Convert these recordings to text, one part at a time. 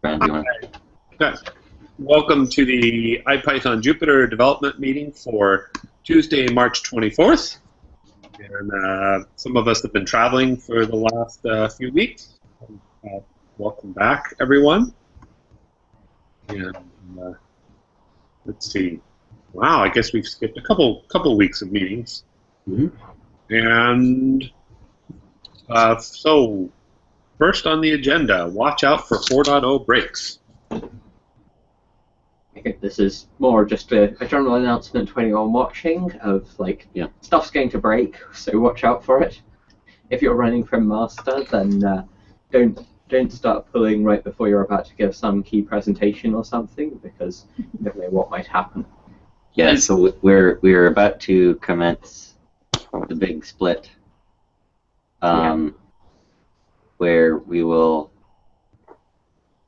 Brandon, do you want to? Yes. Welcome to the IPython Jupyter development meeting for Tuesday, March 24th. And some of us have been traveling for the last few weeks. Welcome back, everyone. And let's see. Wow, I guess we've skipped a couple weeks of meetings. Mm-hmm. And so, first on the agenda, watch out for 4.0 breaks. Okay, this is more just a general announcement to anyone watching of stuff's going to break, so watch out for it. If you're running from master, then don't start pulling right before you're about to give some key presentation or something, because you don't know what might happen. Yeah, so we're about to commence the big split, where we will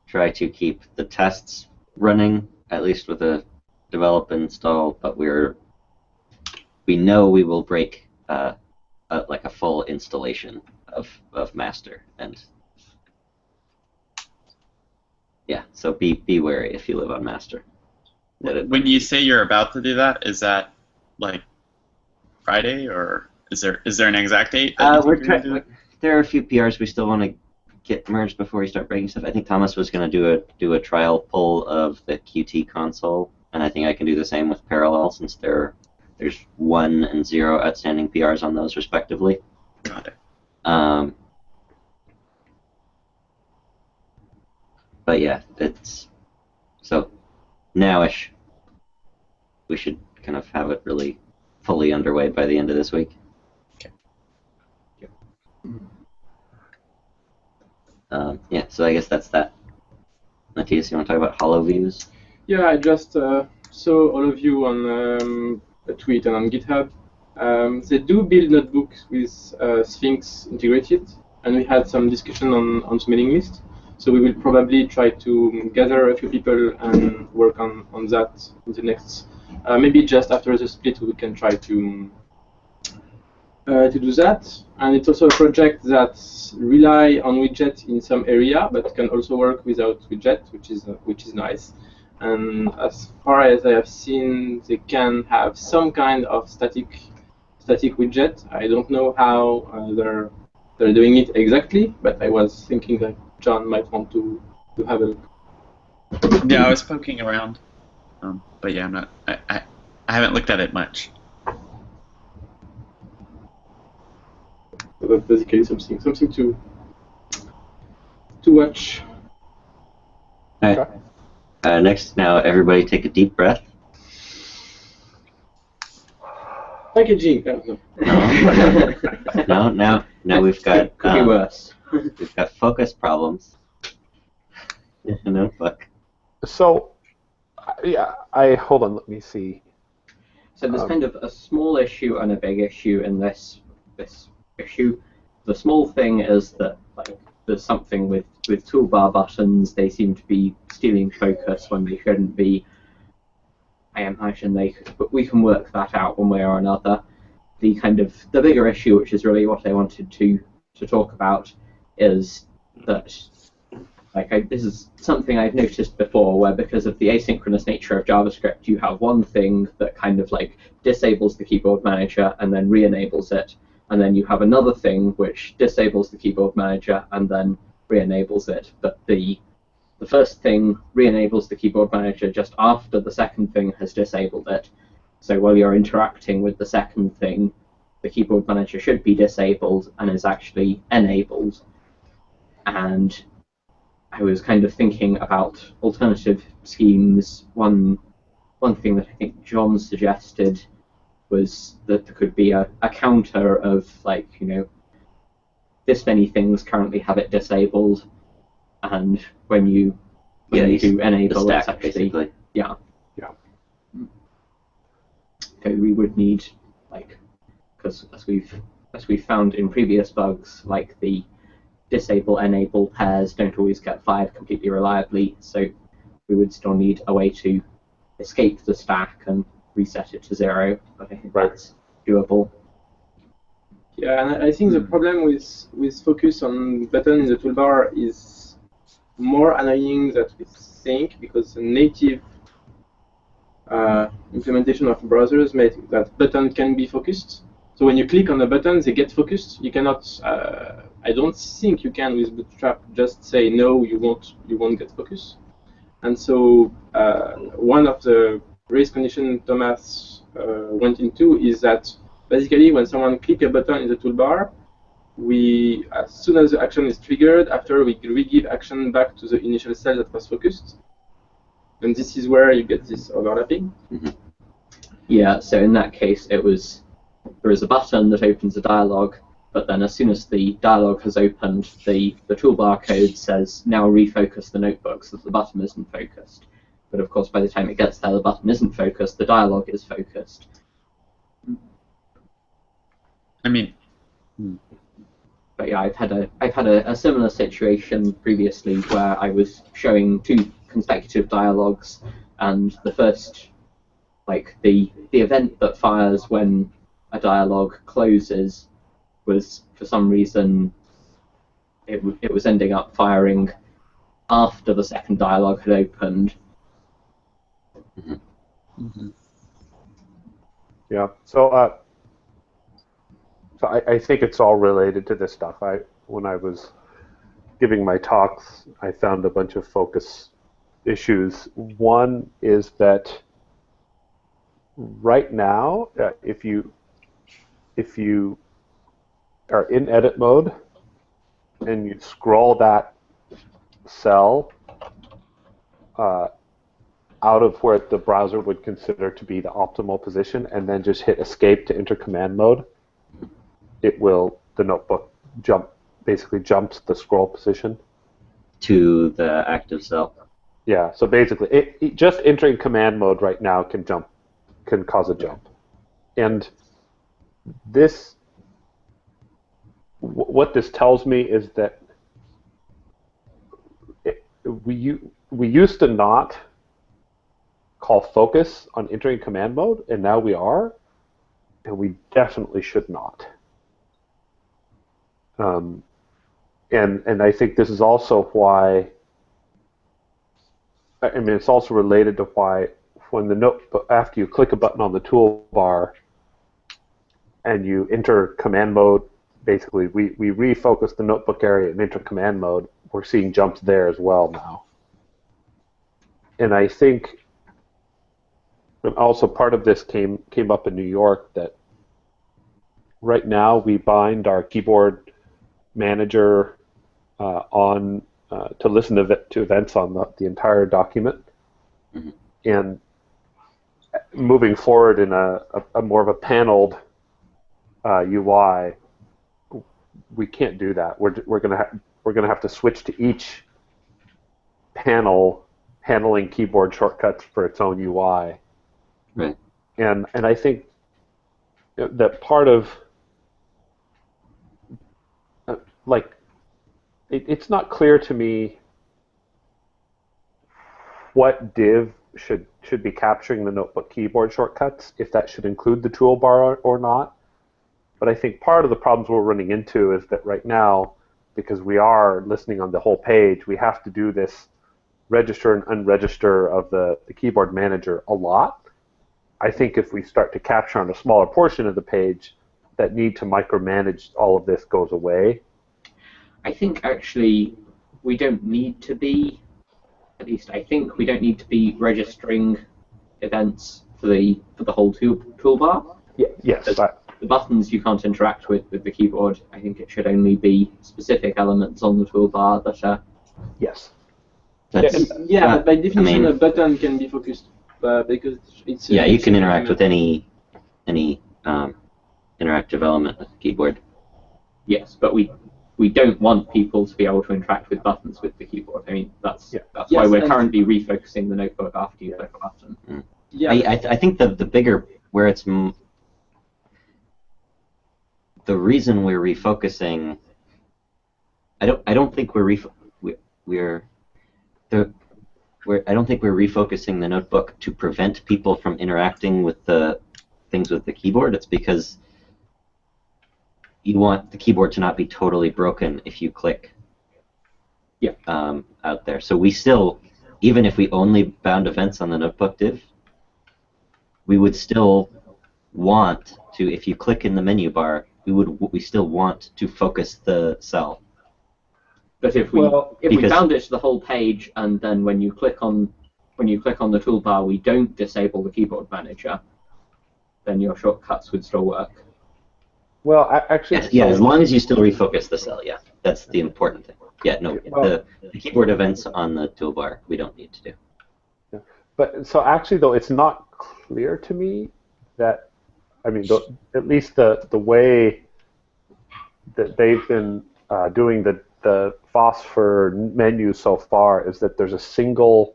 try to keep the tests running, at least with a develop install, but we know we will break like a full installation of master, and yeah, so be wary if you live on master. When you say you're about to do that, is that like Friday, or is there an exact date? That there are a few PRs we still want to get merged before we start breaking stuff. I think Thomas was going to do a trial pull of the Qt console, and I think I can do the same with Parallel, since there's 1 and 0 outstanding PRs on those respectively. Got it. But yeah, it's so nowish. We should kind of have it really fully underway by the end of this week. Okay. Yep. Yeah, so I guess that's that. Matthias, you want to talk about Hollow Views? Yeah, I just saw all of you on a tweet and on GitHub. They do build notebooks with Sphinx integrated, and we had some discussion on the mailing list. So we will probably try to gather a few people and work on that in the next, maybe just after the split we can try to do that. And it's also a project that rely on widget in some area, but can also work without widget, which is nice. And as far as I have seen, they can have some kind of static widget. I don't know how they're doing it exactly, but I was thinking that John might want to have a look. Yeah, I was poking around, but yeah, I haven't looked at it much. So that's basically something to watch. All right. Next, now everybody take a deep breath. Packaging. No. Now we've got Could be worse. We've got focus problems. No, fuck. So, yeah, hold on. Let me see. So there's kind of a small issue and a big issue in this issue. The small thing is that there's something with toolbar buttons. They seem to be stealing focus when they shouldn't be. I imagine but we can work that out one way or another. The bigger issue, which is really what I wanted to talk about, is that this is something I've noticed before, where because of the asynchronous nature of JavaScript, you have one thing that kind of disables the keyboard manager and then re-enables it, and then you have another thing which disables the keyboard manager and then re-enables it. But the first thing re-enables the keyboard manager just after the second thing has disabled it. So while you're interacting with the second thing, the keyboard manager should be disabled and is actually enabled. And I was kind of thinking about alternative schemes. One thing that I think John suggested was that there could be a counter of this many things currently have it disabled, and when you do enable, the stack, it's actually basically. Yeah. So we would need because as we've found in previous bugs, the disable-enable pairs don't always get fired completely reliably, so we would still need a way to escape the stack and reset it to 0, but I think that's doable. Yeah, and I think the problem with focus on button in the toolbar is more annoying than we think, because the native implementation of browsers made that button can be focused. So when you click on a button, they get focused. You cannot. I don't think you can with Bootstrap just say no, you won't get focus. And so one of the race conditions Thomas went into is that basically when someone clicks a button in the toolbar, as soon as the action is triggered, after we re-give action back to the initial cell that was focused. And this is where you get this overlapping. Mm-hmm. Yeah, so in that case, there is a button that opens a dialog, but then as soon as the dialog has opened, the toolbar code says, now refocus the notebook so that the button isn't focused. But of course, by the time it gets there, the button isn't focused, the dialog is focused. I mean... But yeah, I've had a similar situation previously where I was showing two consecutive dialogues, and the first, like the event that fires when a dialogue closes was, for some reason, it was ending up firing after the second dialogue had opened. Mm-hmm. Yeah. So I think it's all related to this stuff. When I was giving my talks, I found a bunch of focus issues. One is that right now, if you are in edit mode and you scroll that cell out of where the browser would consider to be the optimal position, and then just hit escape to enter command mode, the notebook basically jumps the scroll position to the active cell. Yeah, so basically, it just entering command mode right now can cause a jump, and what this tells me is that we used to not call focus on entering command mode, and now we are, and we definitely should not. And I think this is also why. I mean, it's also related to why after you click a button on the toolbar and you enter command mode, basically we refocus the notebook area and enter command mode. We're seeing jumps there as well now. And I think also part of this came up in New York, that right now we bind our keyboard manager to listen to events on the entire document. Mm-hmm. And moving forward in a more of a paneled UI, we can't do that. We're gonna have to switch to each panel handling keyboard shortcuts for its own UI. Right. And I think that part of it's not clear to me what div should be capturing the notebook keyboard shortcuts, if that should include the toolbar or not. But I think part of the problems we're running into is that right now, because we are listening on the whole page, we have to do this register and unregister of the keyboard manager a lot. I think if we start to capture on a smaller portion of the page, that need to micromanage all of this goes away. I think actually we don't need to be, at least I think we don't need to be registering events for the whole toolbar. Yeah, yes. The buttons you can't interact with the keyboard. I think it should only be specific elements on the toolbar that are... Yes. Yeah, but by definition, a button can be focused because it's... Yeah, you can interact with any interactive element with the keyboard. Yes, but we don't want people to be able to interact with buttons with the keyboard. I mean, that's why we're currently refocusing the notebook after you click a button. Mm. Yeah. I think the bigger, where it's... The reason we're refocusing, I don't think we're refocusing the notebook to prevent people from interacting with the things with the keyboard. It's because you want the keyboard to not be totally broken if you click Yeah. out there. So we still, even if we only bound events on the notebook div, we would still want to, if you click in the menu bar, we still want to focus the cell. But if we bound it to the whole page, and then when you click on the toolbar, we don't disable the keyboard manager, then your shortcuts would still work. Well, actually, yeah, as long as you still refocus the cell, yeah, that's the important thing. Yeah, no, the keyboard events on the toolbar we don't need to do. Yeah. But so actually, though, it's not clear to me that, I mean, at least the way that they've been doing the phosphor menu so far is that there's a single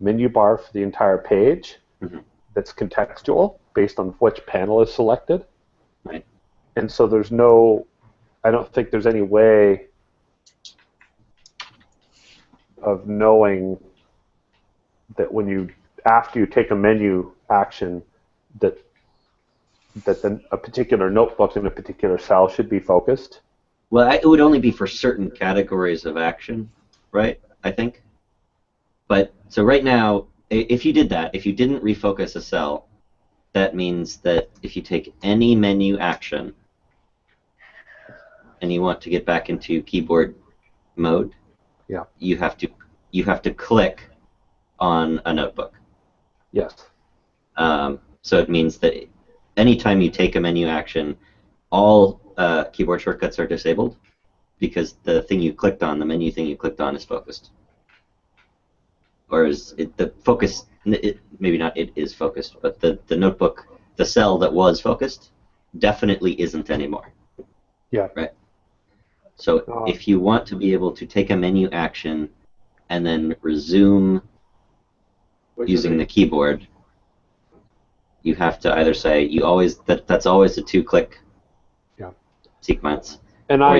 menu bar for the entire page that's contextual based on which panel is selected. Right. And so there's no, I don't think there's any way of knowing that when you, after you take a menu action, that a particular notebook in a particular cell should be focused. Well, it would only be for certain categories of action, right? I think. But so right now, if you did that, if you didn't refocus a cell, that means that if you take any menu action and you want to get back into keyboard mode, yeah, you have to click on a notebook. Yes. So it means that anytime you take a menu action, all keyboard shortcuts are disabled because the thing you clicked on, the menu thing you clicked on, is focused. Or is it the focus? Maybe not. It is focused, but the notebook, the cell that was focused, definitely isn't anymore. Yeah. Right. So if you want to be able to take a menu action and then resume using the keyboard, you have to either say that's always a 2-click sequence, and or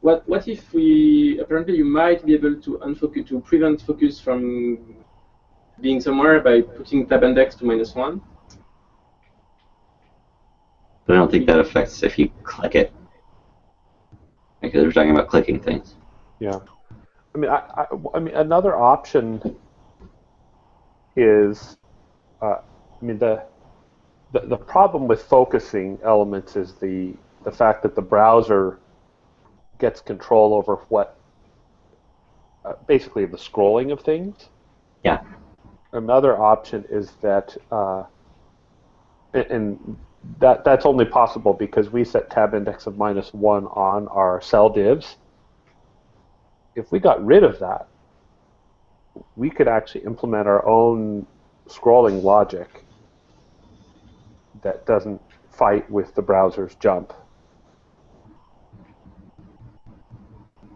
what if we apparently you might be able to unfocus, to prevent focus from being somewhere by putting tab index to -1. But I don't think that affects if you click it, because we're talking about clicking things. Yeah, I mean, I mean, another option is, I mean, the problem with focusing elements is the fact that the browser gets control over what, basically the scrolling of things. Yeah. Another option is that, and that's only possible because we set tab index of -1 on our cell divs. If we got rid of that, we could actually implement our own scrolling logic that doesn't fight with the browser's jump.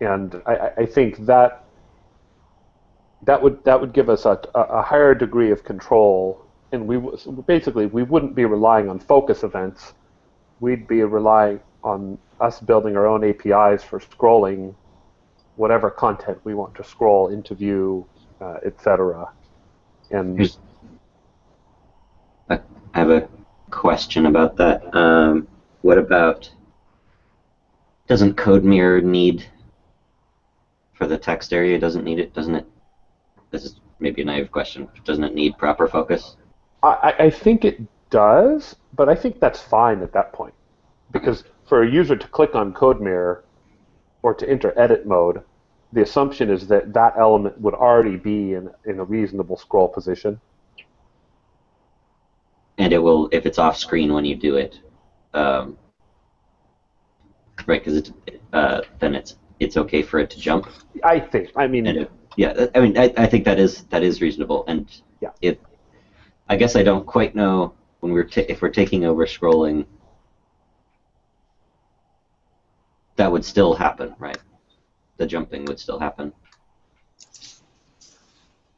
And I think that would give us a higher degree of control, and we wouldn't be relying on focus events. We'd be relying on us building our own APIs for scrolling whatever content we want to scroll into view, etc. And I have a question about that. What about, doesn't CodeMirror need, for the text area, doesn't it? This is maybe a naive question. Doesn't it need proper focus? I think it does, but I think that's fine at that point. Because for a user to click on CodeMirror or to enter edit mode, the assumption is that that element would already be in a reasonable scroll position. And it will, if it's off screen when you do it, right? Because then it's okay for it to jump. I think. I mean. I think that is reasonable, and yeah. I guess I don't quite know when if we're taking over scrolling, that would still happen, right? The jumping would still happen.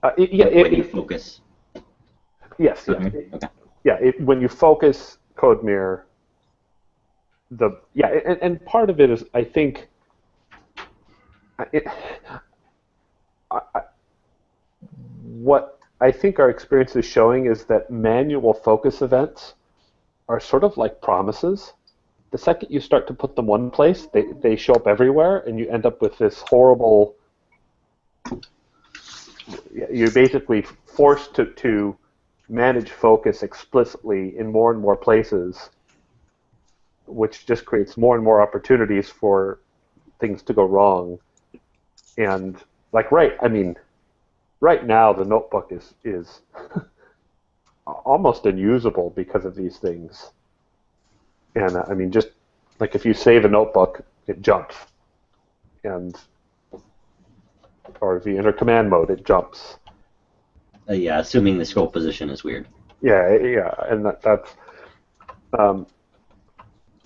When you focus. Yes. Okay. Yeah. When you focus CodeMirror, and part of it is, I think. What I think our experience is showing is that manual focus events are sort of like promises. the second you start to put them one place, they show up everywhere, and you end up with this horrible. You're basically forced to manage focus explicitly in more and more places, which just creates more and more opportunities for things to go wrong. And like right now the notebook is almost unusable because of these things. And I mean, just like if you save a notebook, it jumps, or if you enter command mode, it jumps. Yeah, assuming the scroll position is weird. Yeah, and that's.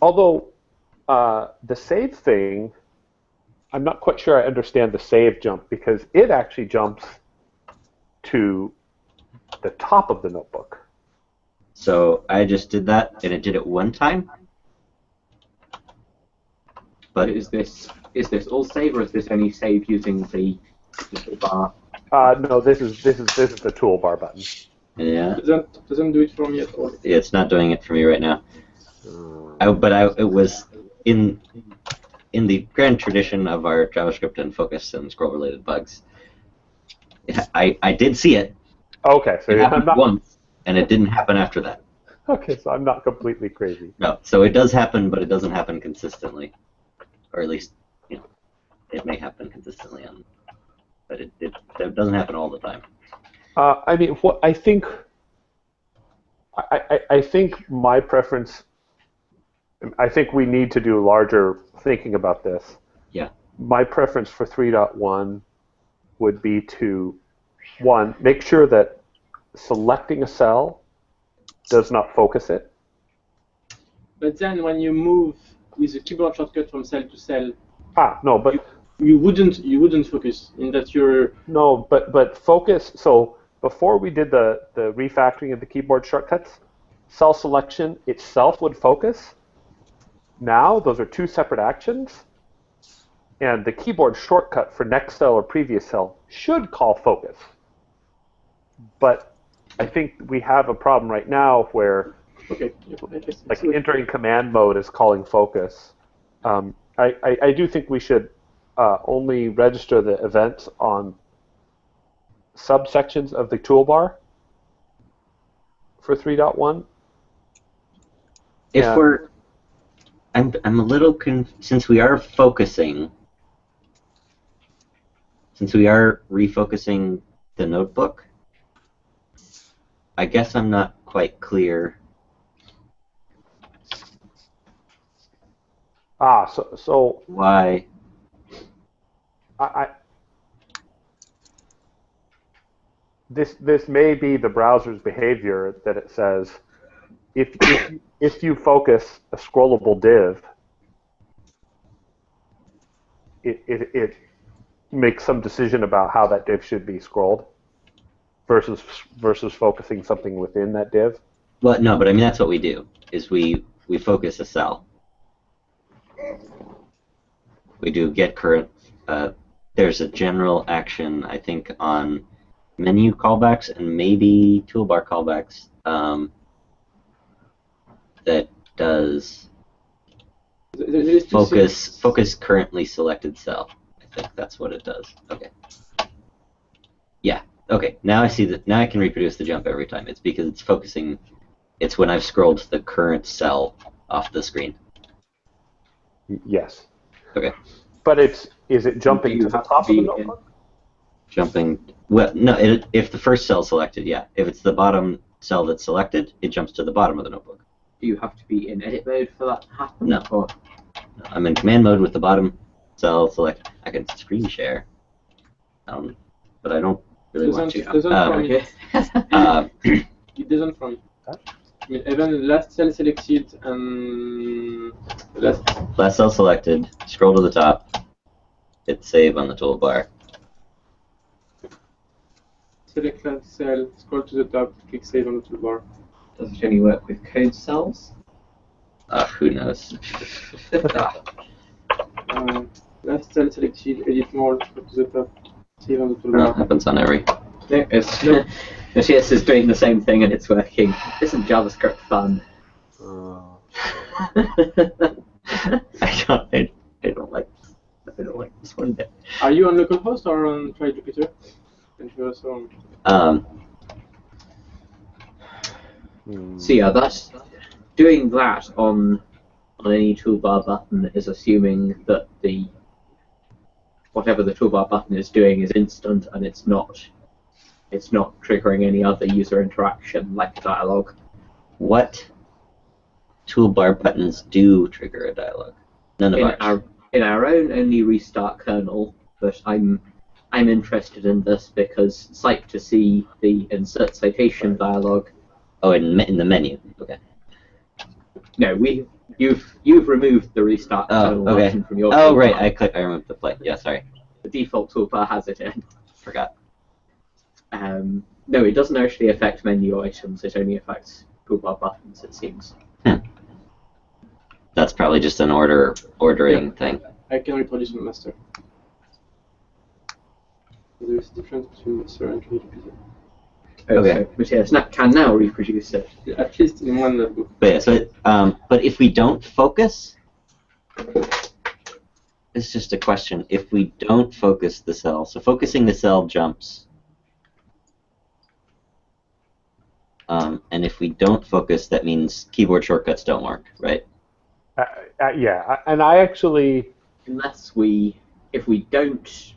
Although the save thing, I'm not quite sure I understand the save jump, because it actually jumps to the top of the notebook. So I just did that, and it did it one time. But is this all save, or is this only save using the little bar? No, this is the toolbar button. Yeah. Doesn't do it for me at all. It's not doing it for me right now. It was in the grand tradition of our JavaScript and focus and scroll related bugs. I did see it. Okay, so it happened once, and it didn't happen after that. Okay, so I'm not completely crazy. No, so it does happen, but it doesn't happen consistently, or at least it may happen consistently but it doesn't happen all the time. I mean, what I think my preference. I think we need to do larger thinking about this. Yeah. My preference for 3.1 would be to, one, make sure that selecting a cell does not focus it. But then when you move with a keyboard shortcut from cell to cell, no, but you wouldn't focus in that you're. No, but focus. So before we did the refactoring of the keyboard shortcuts, cell selection itself would focus. Now those are two separate actions, and the keyboard shortcut for next cell or previous cell should call focus. But I think we have a problem right now where like entering command mode is calling focus. I do think we should only register the events on subsections of the toolbar for 3.1. If we're I'm a little since we are focusing, since we are refocusing the notebook, I guess I'm not quite clear. So why? This may be the browser's behavior that it says if you focus a scrollable div, it makes some decision about how that div should be scrolled versus focusing something within that div. Well, no, but I mean that's what we do. Is we focus a cell. We do get current. There's a general action I think on menu callbacks and maybe toolbar callbacks that does focus currently selected cell. I think that's what it does. Okay. Yeah. Okay. Now I see that. Now I can reproduce the jump every time. It's because it's focusing. It's when I've scrolled the current cell off the screen. Yes. Okay. But is it jumping to the top of the notebook? Jumping. Well, no. If the first cell selected, yeah. If it's the bottom cell that's selected, it jumps to the bottom of the notebook. Do you have to be in edit mode for that to happen? No. No. I'm in command mode with the bottom cell select. I can screen share, but I don't really want to. It doesn't from. I mean, even last cell selected and last cell selected. Scroll to the top. Hit save on the toolbar. Select last cell. Scroll to the top. Click save on the toolbar. Does it only work with code cells? Who knows? Last cell selected. Edit more. Go to the top. Save on the toolbar. That happens on every. No, yes, it's doing the same thing and it's working. Isn't JavaScript fun? I don't like this one bit. Are you on localhost or on Try Jupyter? So yeah, that's doing that on any toolbar button is assuming that whatever the toolbar button is doing is instant and it's not triggering any other user interaction like a dialogue. What toolbar buttons do trigger a dialogue? None of ours. In our own only restart kernel, but I'm interested in this because it's like to see the insert citation dialogue. Oh, in the menu. Okay. No, you've removed the restart kernel button from your. Oh, toolbar. right. I removed the play. Yeah, sorry. The default toolbar has it in. Forgot. No, it doesn't actually affect menu items. It only affects toolbar buttons, it seems. That's probably just an ordering thing. I can reproduce on master. There's a difference between master and Try Jupyter. Okay. But yes, can now reproduce it. At least in one notebook. But yeah, so but if we don't focus, it's just a question. If we don't focus the cell, so focusing the cell jumps. And if we don't focus, that means keyboard shortcuts don't work, right? Yeah, and I actually... If we don't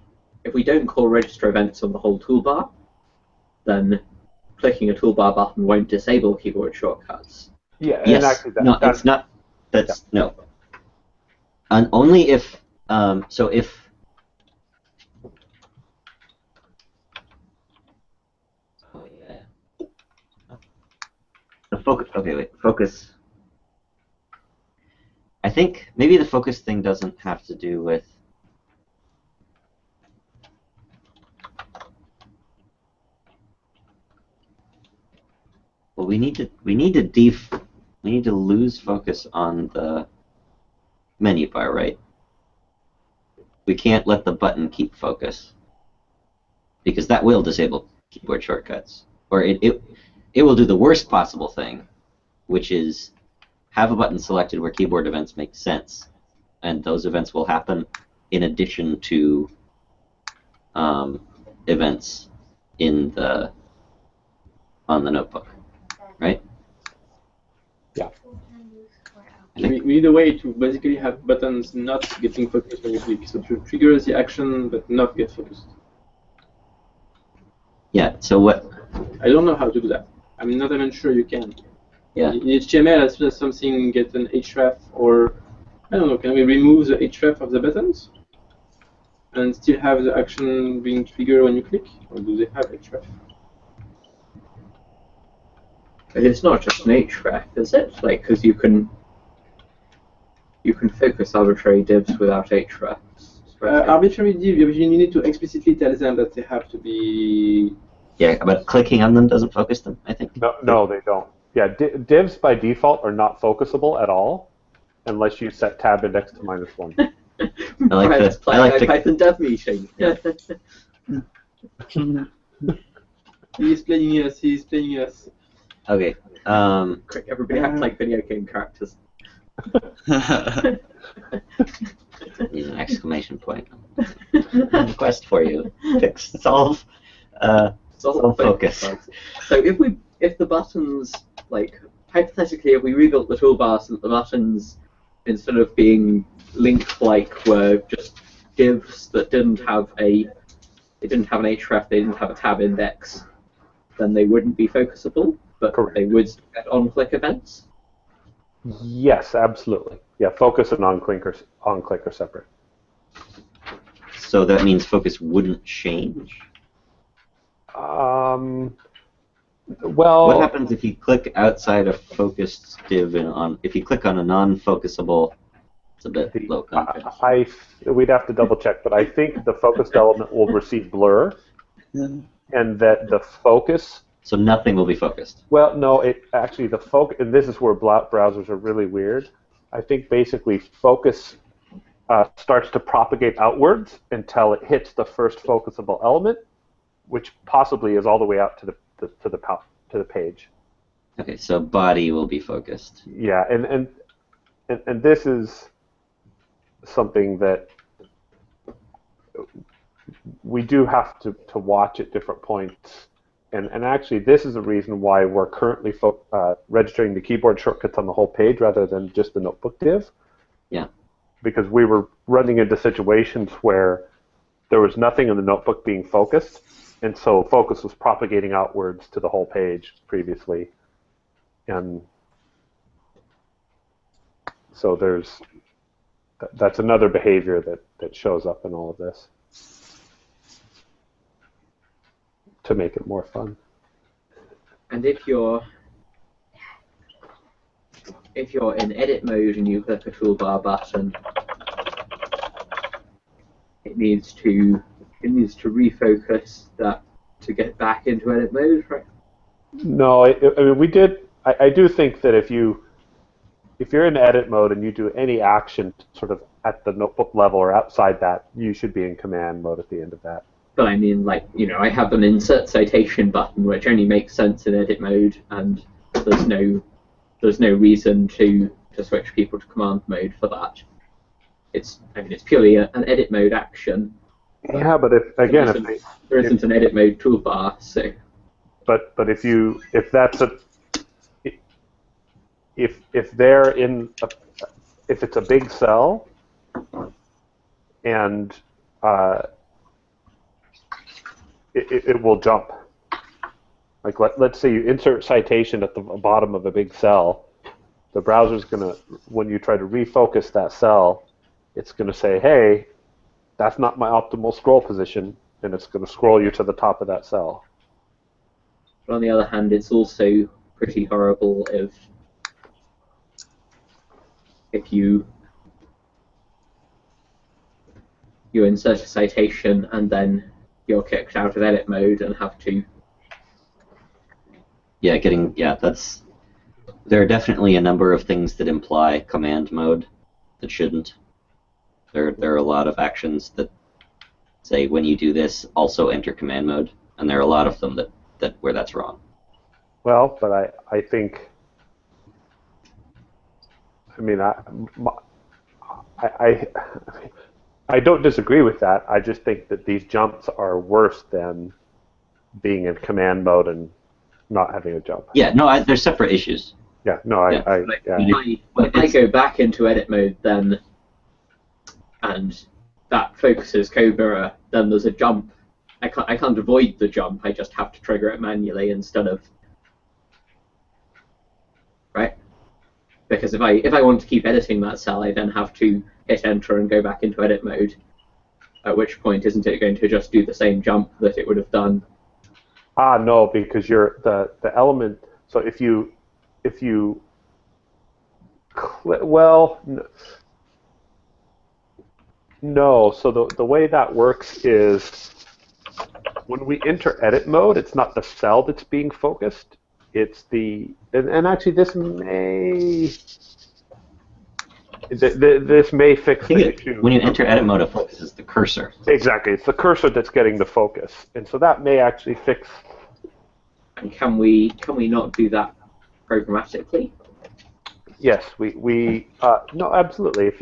call register events on the whole toolbar, then clicking a toolbar button won't disable keyboard shortcuts. Yeah, yes. And actually it's not. That's no. And only if so if. Oh yeah. The focus. Okay, wait. Focus. I think maybe the focus thing doesn't have to do with. Well, we need to lose focus on the menu bar, right? We can't let the button keep focus because that will disable keyboard shortcuts, or it will do the worst possible thing, which is have a button selected where keyboard events make sense, and those events will happen in addition to events on the notebook. Right? Yeah. We need a way to basically have buttons not getting focused when you click, so to trigger the action but not get focused. Yeah, so what? I don't know how to do that. I'm not even sure you can. Yeah. In HTML, as soon as something gets an href, or I don't know, can we remove the href of the buttons and still have the action being triggered when you click, or do they have href? It's not just an href, is it? Like, because you can focus arbitrary divs without hrefs. Arbitrary div, you need to explicitly tell them that they have to be. Yeah, but clicking on them doesn't focus them, I think. No, they don't. Yeah, divs by default are not focusable at all, unless you set tab index to -1. I like this. I like IPython Dev Meeting. Yeah. He's playing us. He's playing us. Okay. Quick, everybody act like video game characters. Use an exclamation point. Request for you. Solve focus. So if the buttons, like hypothetically, if we rebuilt the toolbar so that the buttons, instead of being linked like were just divs that didn't have an href, they didn't have a tab index, then they wouldn't be focusable, but Correct. they would get on-click events. Yes, absolutely. Yeah, focus and on-click are separate. So that means focus wouldn't change? Well, what happens if you click outside a focused div and if you click on a non-focusable? It's a bit low context. We'd have to double check, but I think the focused element will receive blur, and that the focus. So nothing will be focused. Well, no, the focus, and this is where browsers are really weird. I think basically focus starts to propagate outwards until it hits the first focusable element, which possibly is all the way out to the page. Okay, so body will be focused. Yeah, and and this is something that we do have to watch at different points. And actually, this is the reason why we're currently registering the keyboard shortcuts on the whole page rather than just the notebook div. Yeah. Because we were running into situations where there was nothing in the notebook being focused, and so focus was propagating outwards to the whole page previously. And so that's another behavior that shows up in all of this to make it more fun. And if you're in edit mode and you click a toolbar button, it needs to refocus that to get back into edit mode, right? No, I mean we did. I do think that if you're in edit mode and you do any action sort of at the notebook level or outside that, you should be in command mode at the end of that. But I mean, like, I have an insert citation button which only makes sense in edit mode, and there's no reason to switch people to command mode for that. It's purely an edit mode action. Yeah, but there isn't an edit mode toolbar, so. But if they're in if it's a big cell and it will jump. Like let's say you insert citation at the bottom of a big cell, the browser's gonna, when you try to refocus that cell, it's gonna say, hey, that's not my optimal scroll position, and it's gonna scroll you to the top of that cell. But on the other hand, it's also pretty horrible if you insert a citation and then you're kicked out of edit mode and have to. Yeah, there are definitely a number of things that imply command mode that shouldn't. There are a lot of actions that say when you do this, also enter command mode, and there are a lot of them that where that's wrong. Well, but I think, I mean, I don't disagree with that. I just think that these jumps are worse than being in command mode and not having a jump. Yeah, no, they're separate issues. Yeah, no, If I go back into edit mode then, and that focuses Cobra, then there's a jump. I can't avoid the jump. I just have to trigger it manually instead of, right? Because if I want to keep editing that cell, I then have to hit enter and go back into edit mode. At which point, isn't it going to just do the same jump that it would have done? No, because you're the element. So if you well, no. So the way that works is when we enter edit mode, it's not the cell that's being focused. It's and actually this may fix the issue. When you enter edit mode, it focuses the cursor. Exactly, it's the cursor that's getting the focus, and so that may actually fix. And can we not do that programmatically? Yes, we no, absolutely. If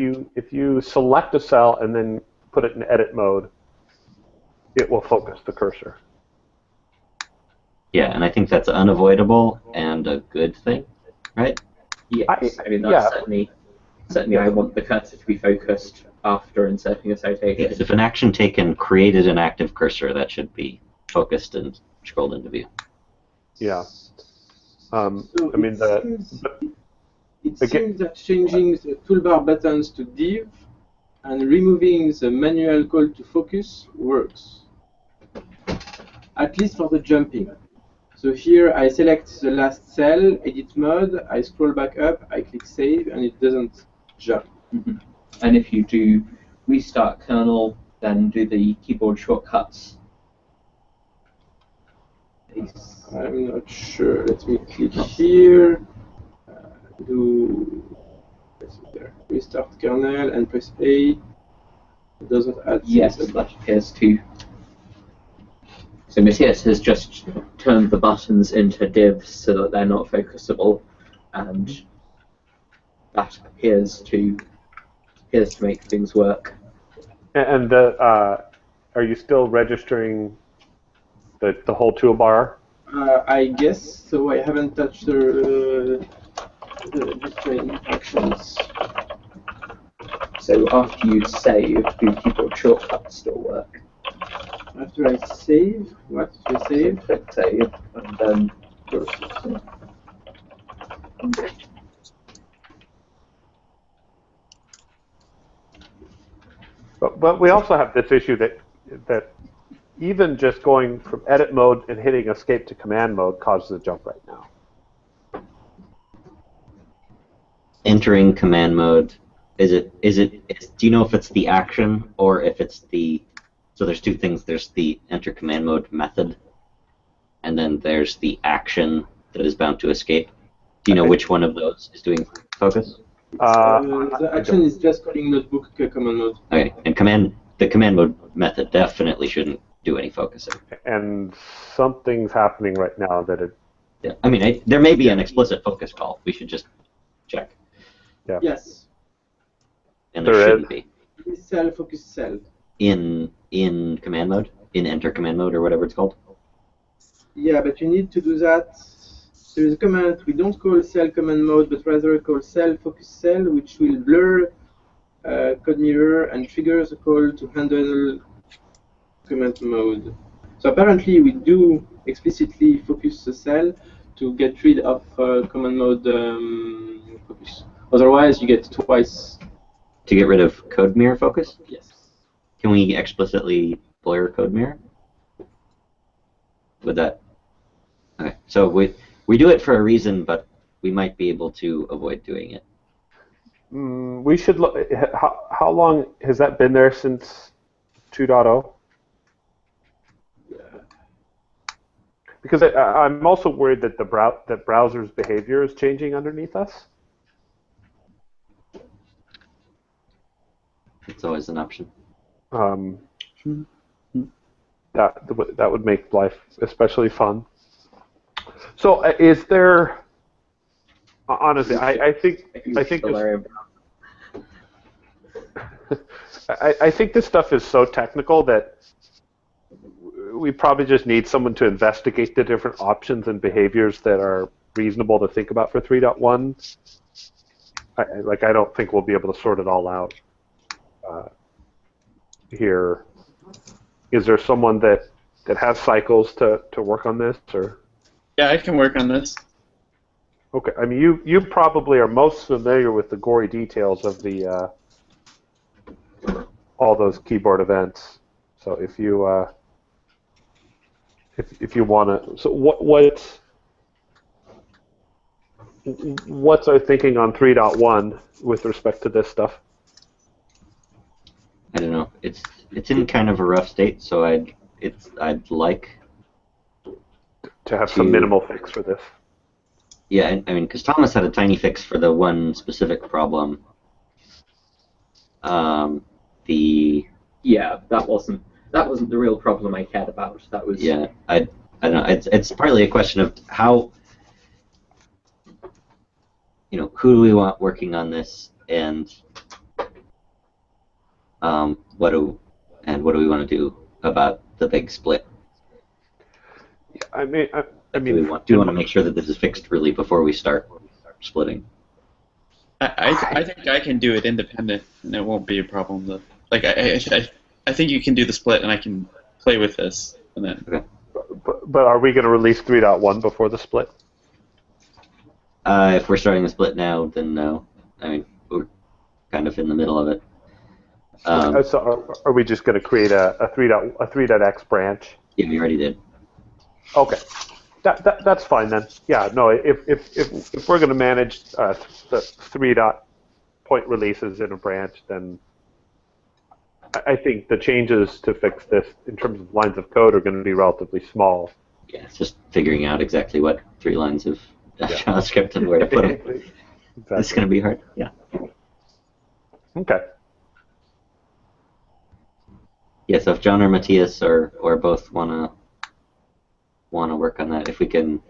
you select a cell and then put it in edit mode, it will focus the cursor. Yeah, and I think that's unavoidable and a good thing, right? Yes, I mean that's certainly I want the cursor to be focused after inserting a citation. Yes, if an action taken created an active cursor, that should be focused and scrolled into view. Yeah. So I mean it seems that changing the toolbar buttons to div and removing the manual call to focus works, at least for the jumping. So here I select the last cell, edit mode, I scroll back up, I click save, and it doesn't jump. Mm-hmm. And if you do restart kernel, then do the keyboard shortcuts. I'm not sure. Let me click here. Restart kernel and press A. It doesn't add. Yes, that appears to. So Matthias has just turned the buttons into divs so that they're not focusable, and that appears to make things work. And are you still registering the whole toolbar? I guess so. I haven't touched the different actions. So after you save, do keyboard shortcuts still work? After I save, what? After I save? So click save, and then But we also have this issue that even just going from edit mode and hitting escape to command mode causes a jump right now. Entering command mode, do you know if it's the action or if it's the, so there's two things, there's the enter command mode method, and then there's the action that is bound to escape. Do you know which one of those is doing focus? The action is just calling notebook command mode. Okay, and the command mode method definitely shouldn't do any focusing. And something's happening right now that it... Yeah, I mean, there may be an explicit focus call. We should just check. Yeah. Yes. And there shouldn't be. Cell, focus cell. In command mode? In enter command mode or whatever it's called? Yeah, but you need to do that. There is a command we don't call cell command mode, but rather call cell focus cell, which will blur code mirror and triggers a call to handle command mode. So apparently we do explicitly focus the cell to get rid of command mode focus. Otherwise, you get twice. To get rid of code mirror focus? Yes. Can we explicitly blur code mirror? Would that? Okay, so we do it for a reason, but we might be able to avoid doing it. We should look. How long has that been there since 2.0? Because I'm also worried that that browser's behavior is changing underneath us. It's always an option. That would make life especially fun. So is there? Honestly, I think I think this stuff is so technical that we probably just need someone to investigate the different options and behaviors that are reasonable to think about for 3.1. I don't think we'll be able to sort it all out here. Is there someone that has cycles to work on this, or? Yeah, I can work on this. Okay, I mean you probably are most familiar with the gory details of the all those keyboard events. So if you want to, so what's our thinking on 3.1 with respect to this stuff? I don't know. It's in kind of a rough state, so I'd like to have some minimal fix for this. Yeah, I mean, because Thomas had a tiny fix for the one specific problem. Yeah, that wasn't the real problem I cared about. That was I don't know. It's partly a question of how, who do we want working on this, and what do we want to do about the big split? I mean, do we want to make sure that this is fixed really before we start splitting? I think I can do it independent, and it won't be a problem. Though. Like I think you can do the split, and I can play with this, and then. Okay. But are we going to release 3.1 before the split? If we're starting the split now, then no. I mean, we're kind of in the middle of it. So are we just going to create a 3.x branch? Yeah, we already did. Okay, that's fine then. Yeah, no. If we're going to manage the 3.point releases in a branch, then I think the changes to fix this in terms of lines of code are going to be relatively small. Yeah, it's just figuring out exactly what 3 lines of JavaScript and where to put them. Exactly. It's going to be hard. Yeah. Okay. Yeah, so if John or Matthias or both wanna work on that, if we can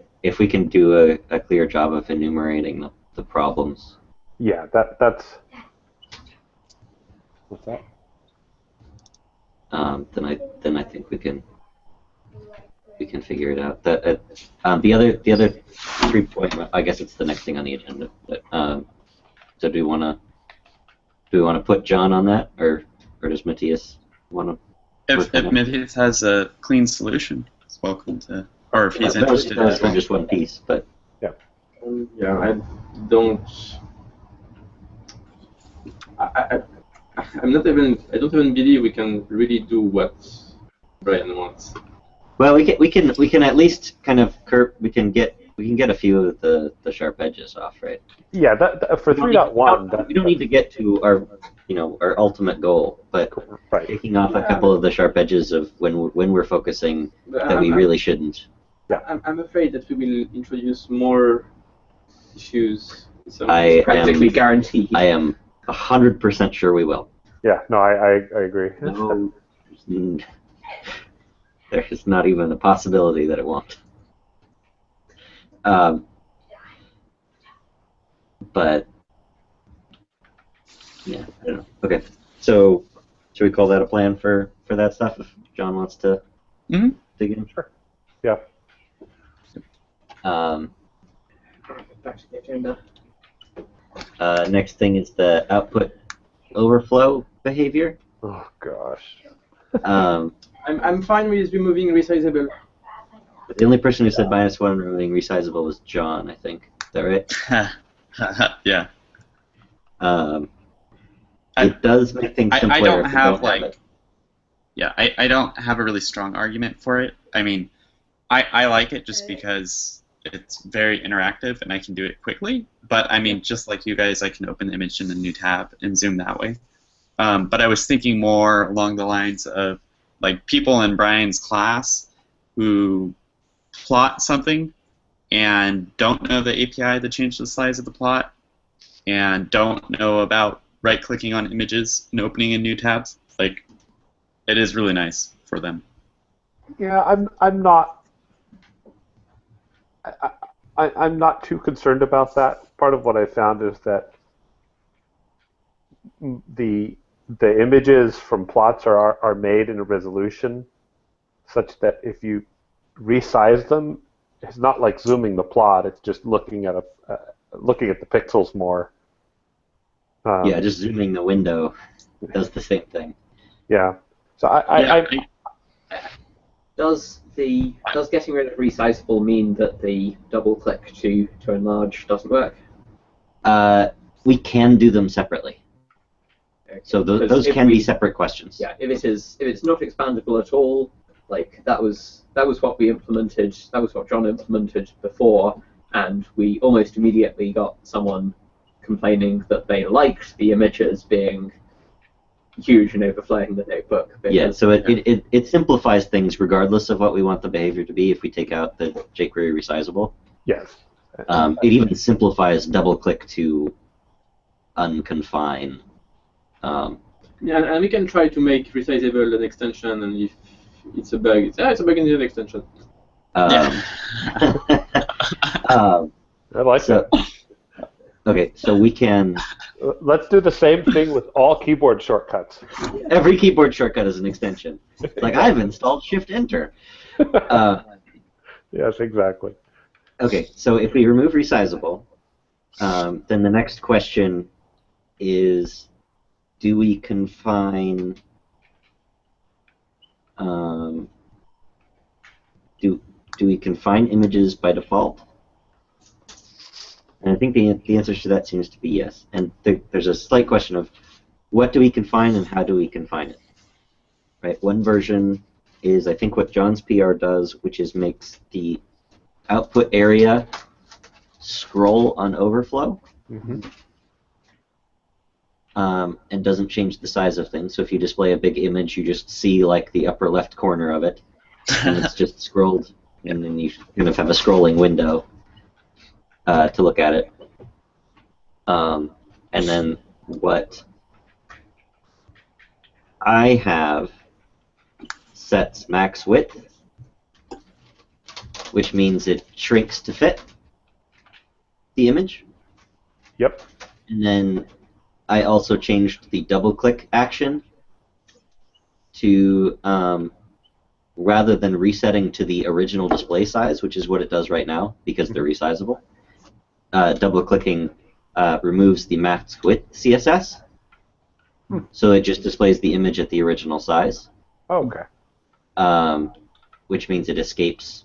do a clear job of enumerating the problems, Yeah, that's what's that? Then I think we can figure it out. The other 3 point. I guess it's the next thing on the agenda. But, so do we want to put John on that, or does Matthias want to? If Matthias has a clean solution, he's welcome to, or if he's interested. That was for just one piece, but yeah, I don't. I don't even believe we can really do what Brian wants. well, we can at least kind of we can get a few of the sharp edges off, right? Yeah, for 3.1. We don't need to get to our ultimate goal, but right. taking off a couple of the sharp edges of when we're focusing that we really shouldn't. Yeah, I'm afraid that we will introduce more issues. So I Practically guaranteed. I am 100% sure we will. Yeah, no, I agree. No, there's not even a possibility that it won't. But yeah, I don't know. Okay, so should we call that a plan for that stuff? If John wants to dig in, Sure. Yeah. Back to the agenda. Next thing is the output overflow behavior. Oh gosh. I'm fine with removing resizable. The only person who said -1 removing resizable was John, I think. Is that right? Yeah. It does make things simpler. I don't if you have have it. Yeah, I don't have a really strong argument for it. I mean, I like it just because it's very interactive and I can do it quickly. But I mean, just like you guys, I can open the image in a new tab and zoom that way. But I was thinking more along the lines of like people in Brian's class who plot something and don't know the API to change the size of the plot and don't know about right-clicking on images and opening in new tabs. Like, it is really nice for them. Yeah, I'm not. I'm not too concerned about that. Part of what I found is that the images from plots are made in a resolution such that if you resize them, it's not like zooming the plot. It's just looking at the pixels more. Yeah, just zooming the window does the same thing. Yeah. So Does getting rid of resizable mean that the double click to enlarge doesn't work? We can do them separately. So those can be separate questions. Yeah, if it's not expandable at all, like that was what we implemented. That was what John implemented before, and we almost immediately got someone complaining that they liked the images being huge and overflowing the notebook. Yeah, so it simplifies things regardless of what we want the behavior to be if we take out the jQuery resizable. Yes. It even simplifies double-click to unconfine. Yeah, and we can try to make resizable an extension, and if it's a bug, it's a bug in the extension. Yeah. I like that. Okay, so we can... Let's do the same thing with all keyboard shortcuts. Every keyboard shortcut is an extension. Like, I've installed Shift-Enter. Yes, exactly. Okay, so if we remove resizable, then the next question is, do we confine... do we confine images by default? And I think the answer to that seems to be yes. And there's a slight question of what do we confine and how do we confine it? Right. One version is I think what John's PR does, which is makes the output area scroll on overflow, and doesn't change the size of things. So if you display a big image, you just see like the upper left corner of it, and it's just scrolled, and then you kind of have a scrolling window to look at it. And then what I have sets max width, which means it shrinks to fit the image. Yep. And then I also changed the double-click action to, rather than resetting to the original display size, which is what it does right now because they're resizable, double-clicking removes the max width CSS, so it just displays the image at the original size. Okay. Which means it escapes.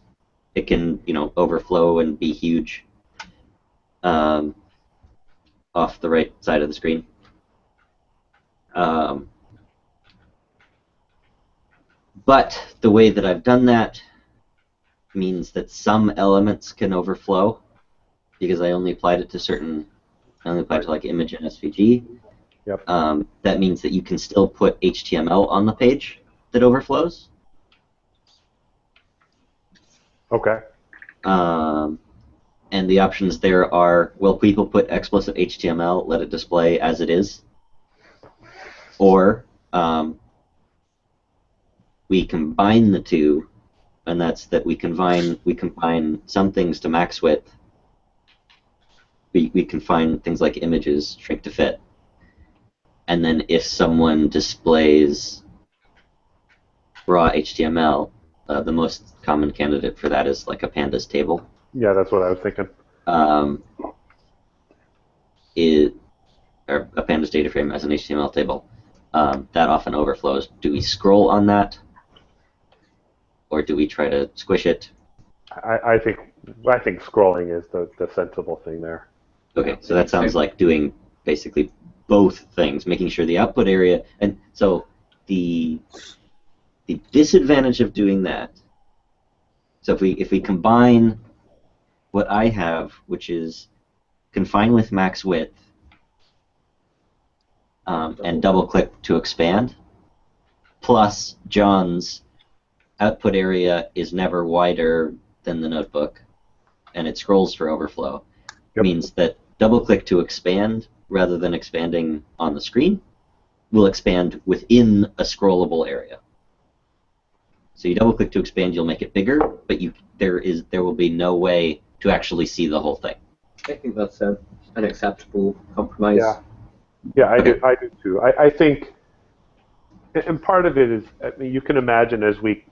It can, overflow and be huge off the right side of the screen. But the way that I've done that means that some elements can overflow because I only applied it to like image and SVG. Yep. That means that you can still put HTML on the page that overflows. Okay. And the options there are, well, people put explicit HTML, let it display as it is, or we combine the two, and that's that we combine some things to max width. We confine things like images shrink to fit, and then if someone displays raw HTML, the most common candidate for that is like a pandas table. Yeah, that's what I was thinking. Or a pandas data frame as an HTML table. That often overflows. Do we scroll on that, or do we try to squish it? I think scrolling is the sensible thing there. Okay, so that sounds like doing basically both things, making sure the output area, and so the disadvantage of doing that. So if we combine what I have, which is confine with max width, and double click to expand, plus John's output area is never wider than the notebook, and it scrolls for overflow, means that double click to expand rather than expanding on the screen will expand within a scrollable area. So you double click to expand, you'll make it bigger, but there will be no way to actually see the whole thing. I think that's an acceptable compromise. Yeah, I do too. I think, and part of it is, I mean, you can imagine as we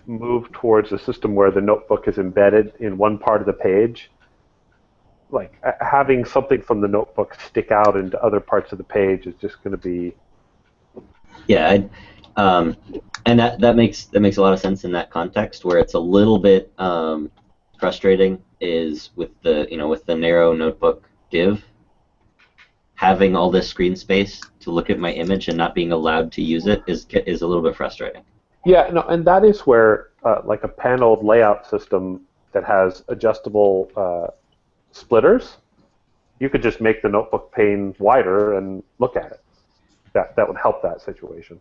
move towards a system where the notebook is embedded in one part of the page, like having something from the notebook stick out into other parts of the page is just going to be. Yeah, and that makes a lot of sense in that context. Where it's a little bit frustrating is with the narrow notebook div, having all this screen space to look at my image and not being allowed to use it is a little bit frustrating. Yeah, no, and that is where like a paneled layout system that has adjustable splitters, you could just make the notebook pane wider and look at it. That would help that situation.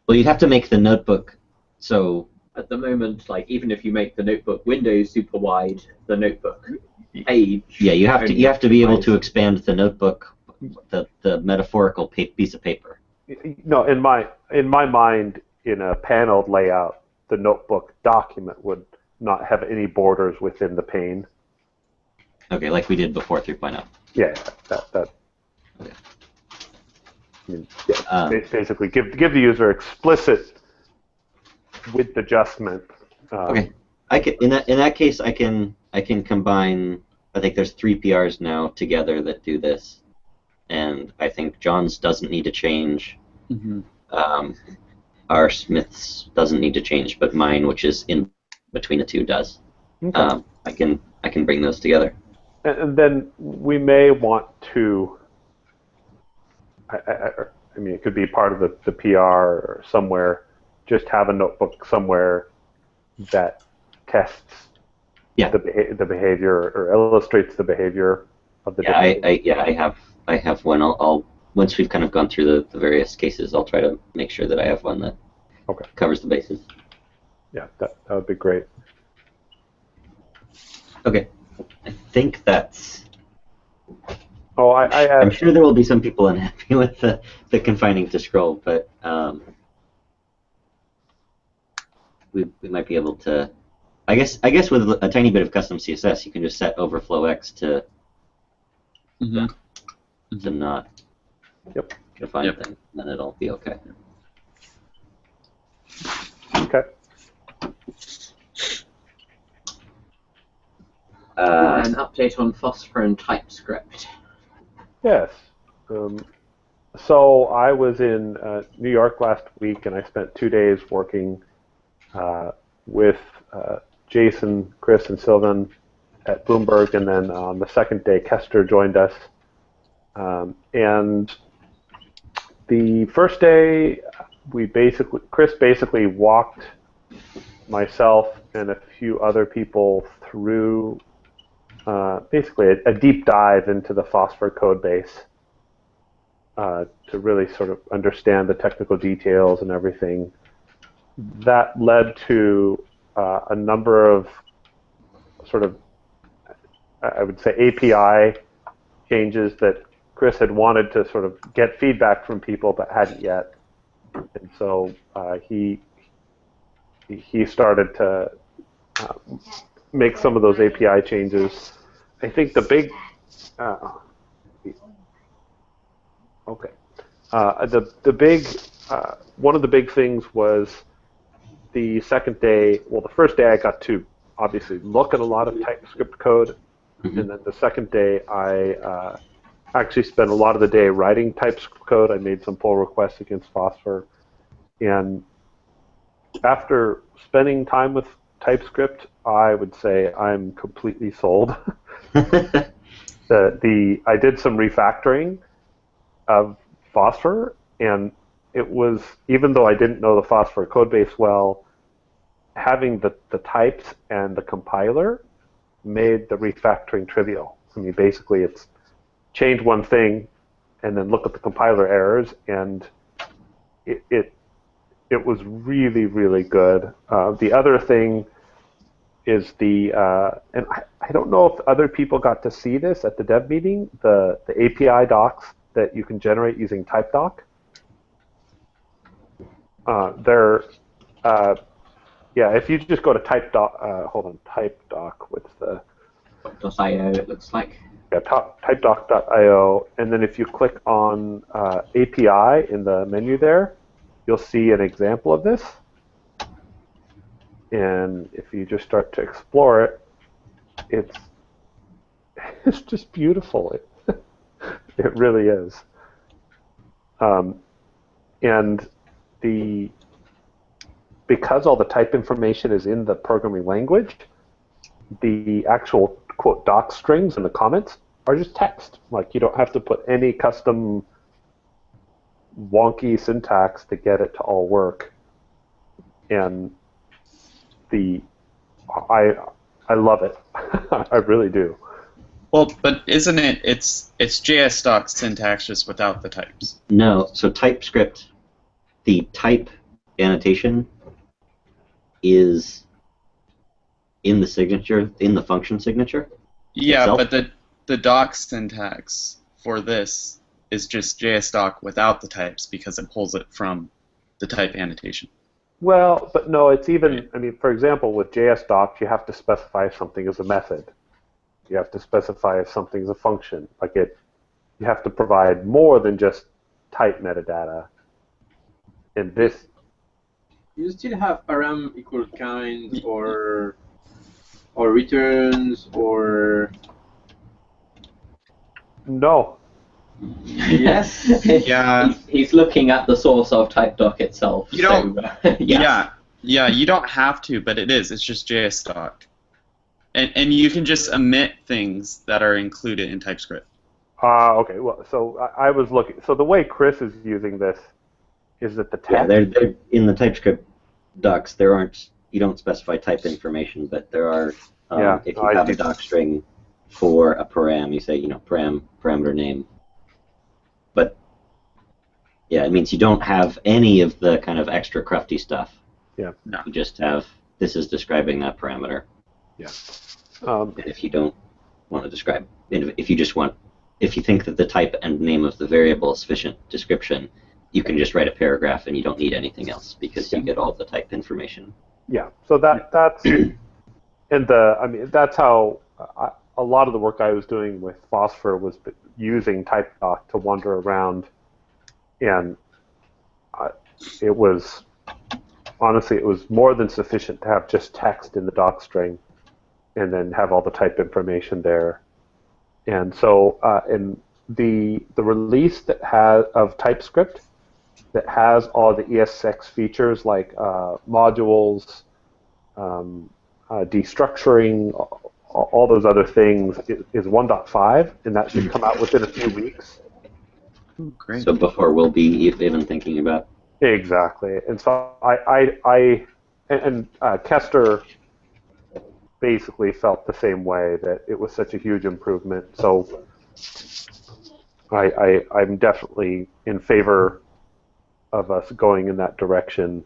Well, you'd have to make the notebook so. At the moment, like even if you make the notebook window super wide, the notebook page. Yeah, you have to be able to expand the notebook, the metaphorical piece of paper. No, in my mind, in a paneled layout, the notebook document would not have any borders within the pane. Okay, like we did before 3.0. Yeah, that. Okay. I mean, yeah, basically, give the user explicit width adjustment. Okay, in that case, I can combine. I think there's 3 PRs now together that do this, and I think John's doesn't need to change. Mm-hmm. R. Smith's doesn't need to change, but mine, which is in between the two, does. Okay. I can bring those together. And then we may want to. I mean, it could be part of the PR or somewhere. Just have a notebook somewhere that tests the behavior or illustrates the behavior of the. I have one. I'll once we've kind of gone through the various cases, I'll try to make sure that I have one that covers the bases. Yeah, that would be great. Okay, I think that's. Oh, I'm sure there will be some people unhappy with the confining to scroll, but we might be able to. I guess with a tiny bit of custom CSS, you can just set overflow x to. Mm-hmm. to not Yep. define things, then it'll be okay. Okay. An update on Phosphor and TypeScript. Yes. So I was in New York last week, and I spent 2 days working with Jason, Chris, and Sylvan at Bloomberg, and then on the second day, Kester joined us. And the first day, Chris basically walked myself and a few other people through basically a deep dive into the Phosphor code base to really sort of understand the technical details and everything. That led to a number of sort of, I would say, API changes that Chris had wanted to sort of get feedback from people but hadn't yet. And so he started to make some of those API changes. I think the big one of the big things was the second day. Well, the first day I got to obviously look at a lot of TypeScript code, and then the second day I actually spent a lot of the day writing TypeScript code. I made some pull requests against Phosphor, and after spending time with TypeScript, I would say I'm completely sold. I did some refactoring of Phosphor, and it was, even though I didn't know the Phosphor codebase well, having the types and the compiler made the refactoring trivial. I mean, basically it's change one thing and then look at the compiler errors, and it was really, really good. The other thing is and I don't know if other people got to see this at the dev meeting, the API docs that you can generate using TypeDoc. If you just go to TypeDoc, what's the... .io, it looks like. Yeah, typedoc.io, and then if you click on API in the menu there, you'll see an example of this. And if you just start to explore it, it's just beautiful. It really is. And because all the type information is in the programming language, the actual quote doc strings in the comments are just text. Like, you don't have to put any custom wonky syntax to get it to all work. And I love it. I really do. Well, but isn't it's JS doc syntax just without the types? No, so TypeScript, the type annotation is in the signature, in the function signature. Yeah, itself. but the doc syntax for this is just JS doc without the types because it pulls it from the type annotation. Well, but no, it's even, I mean, for example, with JS docs, you have to specify something as a method. You have to specify if something's a function. Like you have to provide more than just type metadata. And this... You still have param equal kind or returns or... No. Yes. Yeah. He's looking at the source of TypeDoc itself. You don't. So, yes. Yeah. You don't have to, but it is. It's just JS doc, and you can just omit things that are included in TypeScript. Okay. Well, so I was looking. So the way Chris is using this is that the text. Yeah, they're in the TypeScript docs. There aren't. You don't specify type information, but there are. If you have a doc string for a param, you say parameter name. But yeah, it means you don't have any of the kind of extra crufty stuff. Yeah. No. You just have, this is describing that parameter. Yeah. And if you don't want to describe, if you think that the type and name of the variable is sufficient description, you can just write a paragraph and you don't need anything else because you get all the type information. Yeah. So that's and that's how a lot of the work I was doing with Phosphor was using TypeDoc to wander around, and it was honestly, it was more than sufficient to have just text in the doc string, and then have all the type information there. And so, in the release that has of TypeScript that has all the ES6 features like modules, destructuring, all those other things is 1.5, and that should come out within a few weeks. Ooh, great. So before we'll be even thinking about. Exactly, and so Kester basically felt the same way, that it was such a huge improvement. So I'm definitely in favor of us going in that direction.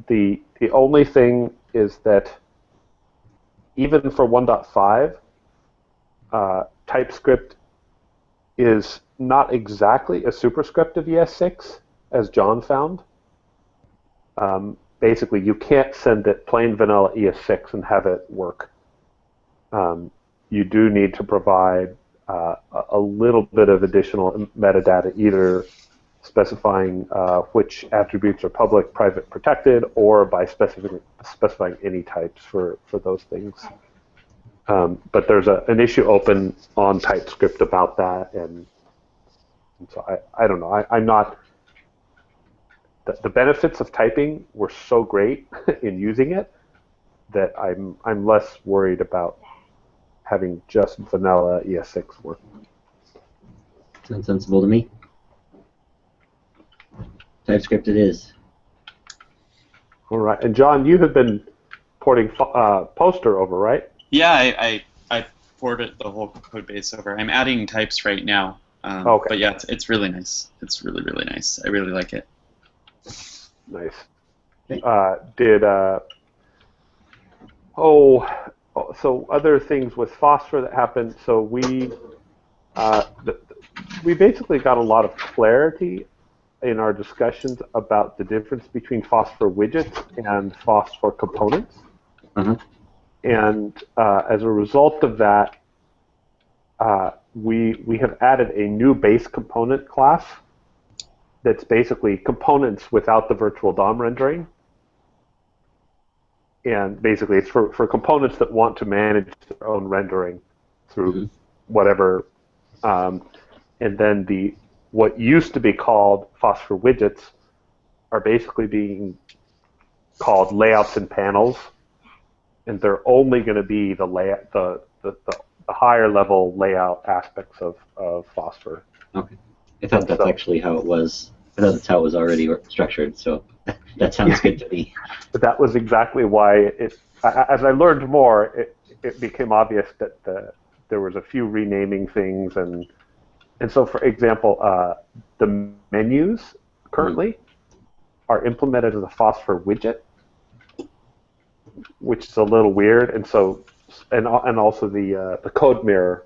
The only thing is that even for 1.5, TypeScript is not exactly a superscript of ES6, as John found. Basically, you can't send it plain vanilla ES6 and have it work. You do need to provide a little bit of additional metadata, either specifying which attributes are public, private, protected, or by specifying any types for those things. But there's an issue open on TypeScript about that, and so I don't know. I'm not. The benefits of typing were so great in using it that I'm less worried about having just vanilla ES6 work. Sounds sensible to me. TypeScript it is. All right, and John, you have been porting Poster over, right? Yeah, I ported the whole code base over. I'm adding types right now. Okay. But yeah, it's really nice. It's really, really nice. I really like it. Nice. Okay. So other things with Phosphor that happened. So we basically got a lot of clarity in our discussions about the difference between Phosphor widgets and Phosphor components. And as a result of that, we have added a new base component class that's basically components without the virtual DOM rendering. And basically it's for components that want to manage their own rendering through whatever. And then what used to be called Phosphor widgets are basically being called layouts and panels. And they're only going to be the layout, the higher level layout aspects of Phosphor. Okay. I thought that's actually how it was. I thought that's how it was already structured, so that sounds good to me. But that was exactly why as I learned more, it became obvious that there was a few renaming things, and so for example, the menus currently are implemented as a Phosphor widget, which is a little weird, and so and also the code mirror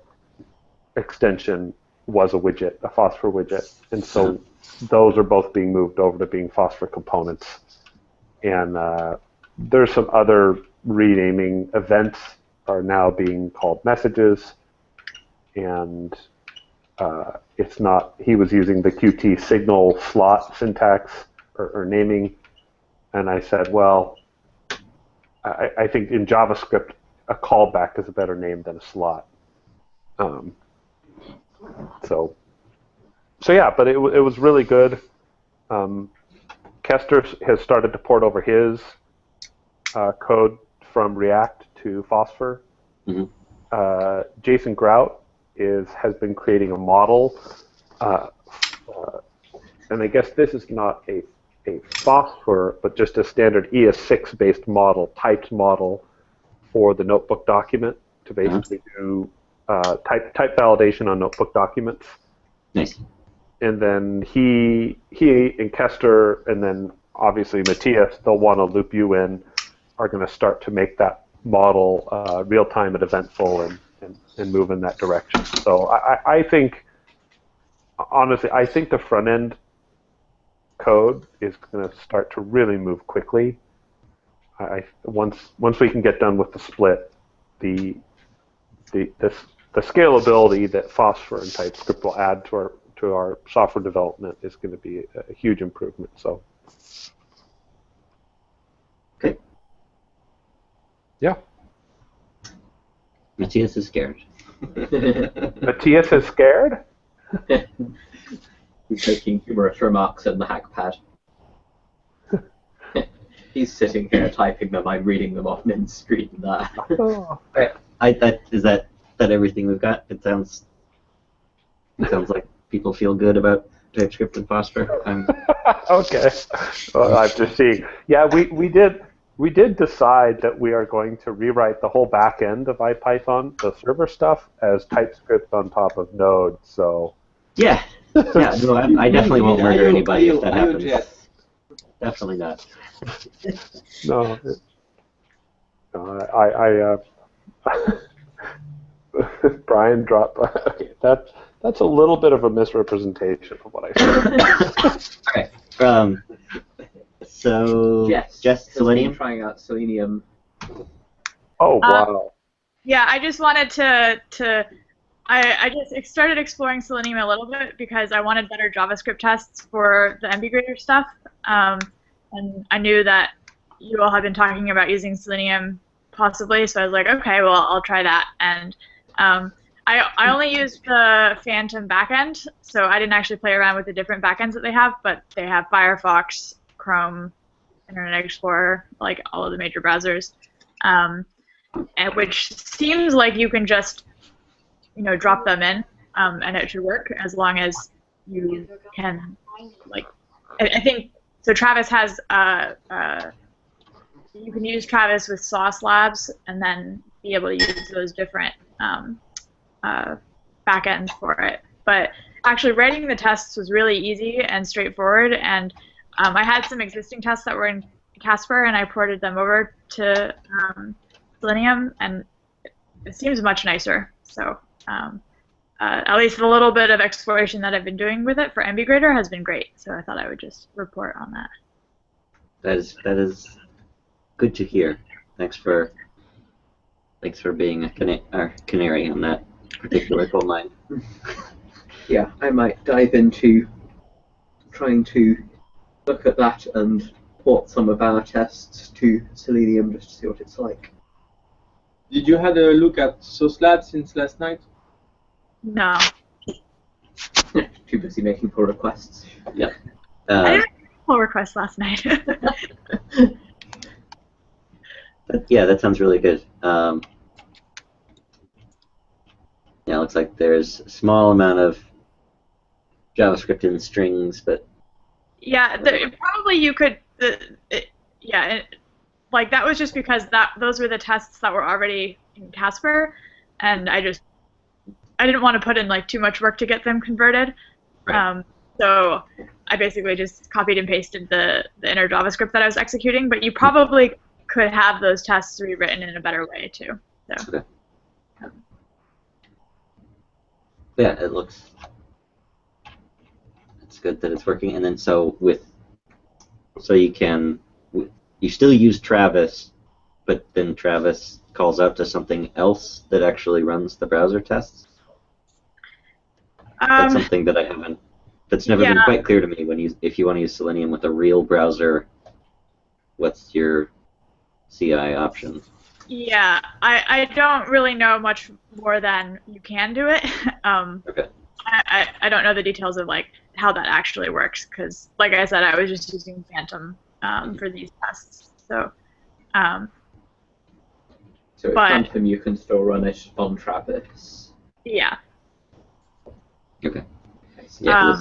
extension was a widget, a Phosphor widget, and so those are both being moved over to being Phosphor components. And there's some other renaming. Events are now being called messages, and it's not. He was using the Qt signal slot syntax or naming, and I said, well, I think in JavaScript a callback is a better name than a slot. So yeah, but it was really good. Kester has started to port over his code from React to Phosphor. Jason Grout has been creating a model, and I guess this is not a Phosphor, but just a standard ES6 based model, typed model for the notebook document to basically do type validation on notebook documents. Nice. And then he and Kester, and then obviously Matthias, they'll want to loop you in, are going to start to make that model real-time and eventful and move in that direction. So I think, honestly, I think the front-end code is going to start to really move quickly. Once we can get done with the split, the the scalability that Phosphor and TypeScript will add to our software development is going to be a huge improvement. So, Okay. Yeah. Matthias is scared. Matthias is scared? He's making humorous remarks in the hackpad. He's sitting here typing them. I'm reading them off Min's screen there. Oh. Is that everything we've got? It sounds like people feel good about TypeScript and Phosphor. Okay. Well, I have to see. Yeah, we did decide that we are going to rewrite the whole back end of IPython, the server stuff, as TypeScript on top of Node. So. Yeah. Yeah. No, I definitely won't murder anybody if that happens. Yes. Definitely not. No. Brian dropped. Okay, that's a little bit of a misrepresentation of what I said. All right. So Jess Selenium. Trying out Selenium. Oh wow. Yeah, I just wanted to I just started exploring Selenium a little bit because I wanted better JavaScript tests for the MBGrader stuff, and I knew that you all had been talking about using Selenium possibly, so I was like, okay, well, I'll try that. And I only used the Phantom backend, so I didn't actually play around with the different backends that they have, but they have Firefox, Chrome, Internet Explorer, like all of the major browsers, and which seems like you can just drop them in, and it should work as long as you can, like, I think, so Travis has, you can use Travis with Sauce Labs and then be able to use those different backends for it. But actually writing the tests was really easy and straightforward, and I had some existing tests that were in Casper, and I ported them over to Selenium, and it seems much nicer. So at least the little bit of exploration that I've been doing with it for MBGrader has been great. So I thought I would just report on that. That is good to hear. Thanks for being a canary on that particular gold mine. Yeah, I might dive into trying to look at that and port some of our tests to Selenium just to see what it's like. Did you have a look at Sauce Labs since last night? No. Too busy making pull requests. Yeah. I didn't make a pull request last night. Yeah, that sounds really good. Yeah, it looks like there's a small amount of JavaScript in strings, but yeah, probably you could. Like that was just because those were the tests that were already in Casper, and I didn't want to put in like too much work to get them converted. Right. So I basically just copied and pasted the inner JavaScript that I was executing, but you probably could have those tests rewritten in a better way too. So. Okay. Yeah, it's good that it's working. And then so you still use Travis, but then Travis calls out to something else that actually runs the browser tests. That's something that that's never been quite clear to me. If you want to use Selenium with a real browser, what's your CI option? Yeah, I don't really know much more than you can do it. Okay. I don't know the details of like how that actually works because, like I said, I was just using Phantom for these tests. So with Phantom, you can still run it on Travis. Yeah. Okay. Yeah.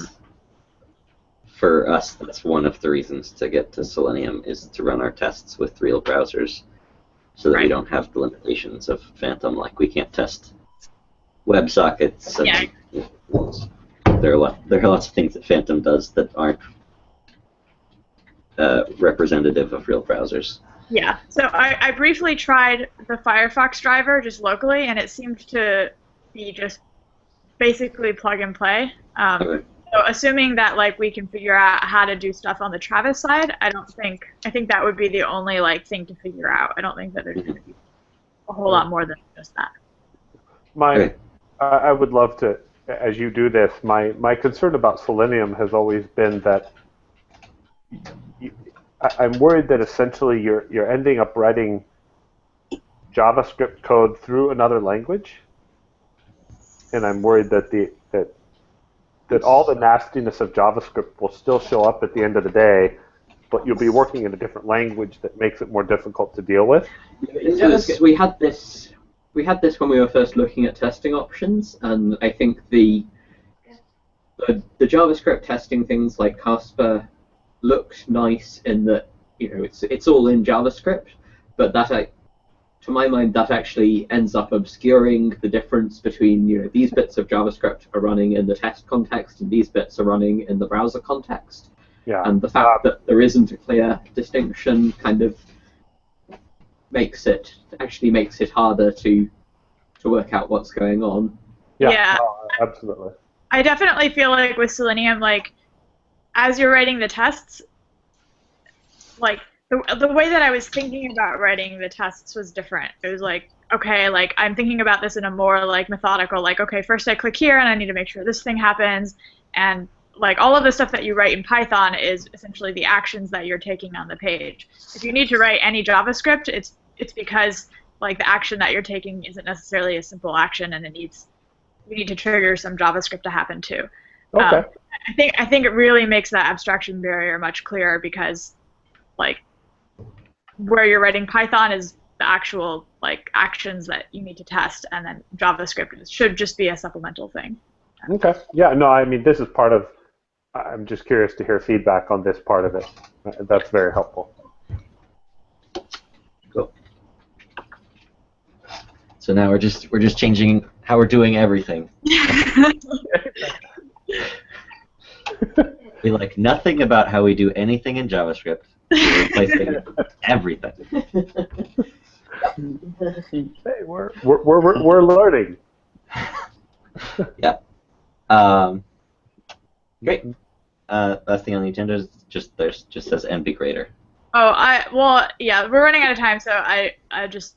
For us, that's one of the reasons to get to Selenium is to run our tests with real browsers, so that we don't have the limitations of Phantom. Like we can't test WebSockets. And, there are lots of things that Phantom does that aren't representative of real browsers. Yeah. So I briefly tried the Firefox driver just locally, and it seemed to be just basically plug and play. Okay. So assuming that like we can figure out how to do stuff on the Travis side, I think that would be the only like thing to figure out. I don't think that there's going to be a whole lot more than just that. I would love to, as you do this, my concern about Selenium has always been that I'm worried that essentially you're ending up writing JavaScript code through another language, and I'm worried that that all the nastiness of JavaScript will still show up at the end of the day, but you'll be working in a different language that makes it more difficult to deal with. In JavaScript, we had this when we were first looking at testing options, and I think the JavaScript testing things like Casper looks nice in that it's all in JavaScript, but that to my mind that actually ends up obscuring the difference between these bits of JavaScript are running in the test context and these bits are running in the browser context. Yeah. And the fact that there isn't a clear distinction kind of makes it harder to work out what's going on. Yeah. Absolutely. I definitely feel like with Selenium, like as you're writing the tests, like the way that I was thinking about writing the tests was different. It was like, okay, like I'm thinking about this in a more like methodical, like, okay, first I click here and I need to make sure this thing happens, and like all of the stuff that you write in Python is essentially the actions that you're taking on the page. If you need to write any JavaScript, it's because like the action that you're taking isn't necessarily a simple action, and you need to trigger some JavaScript to happen too. Okay. I think it really makes that abstraction barrier much clearer, because like where you're writing Python is the actual like actions that you need to test, and then JavaScript should just be a supplemental thing. Okay. Yeah. No. I mean, this is part of. I'm just curious to hear feedback on this part of it. That's very helpful. Cool. So now we're just changing how we're doing everything. We like nothing about how we do anything in JavaScript. We're replacing everything. Hey, we're learning. Yep. Great. Last thing on the agenda is just says NBGrader. Well, yeah, we're running out of time, so I just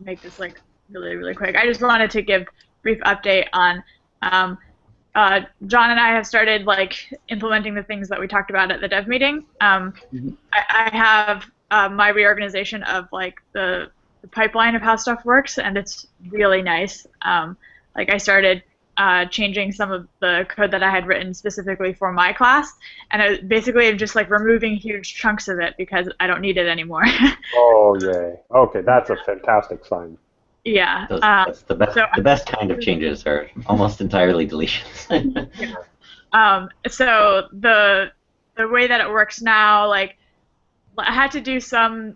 make this like really, really quick. I just wanted to give a brief update on John and I have started like implementing the things that we talked about at the dev meeting. I have my reorganization of like the pipeline of how stuff works, and it's really nice. Like I started changing some of the code that I had written specifically for my class, and I basically am just like removing huge chunks of it because I don't need it anymore. Oh, yay. Okay, that's a fantastic sign. Yeah. That's the best. The best kind of changes are almost entirely deletions. So the way that it works now, like I had to do some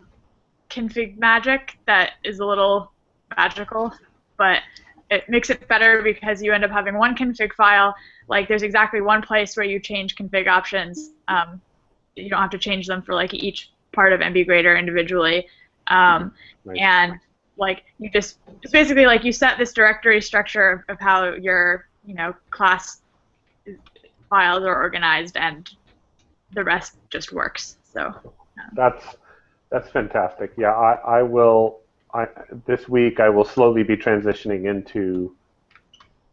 config magic that is a little magical, but it makes it better because you end up having one config file. Like there's exactly one place where you change config options. You don't have to change them for like each part of NBGrader individually. Nice. And like you just, it's basically like you set this directory structure of how your class files are organized, and the rest just works. So that's fantastic. Yeah, I will. This week I will slowly be transitioning into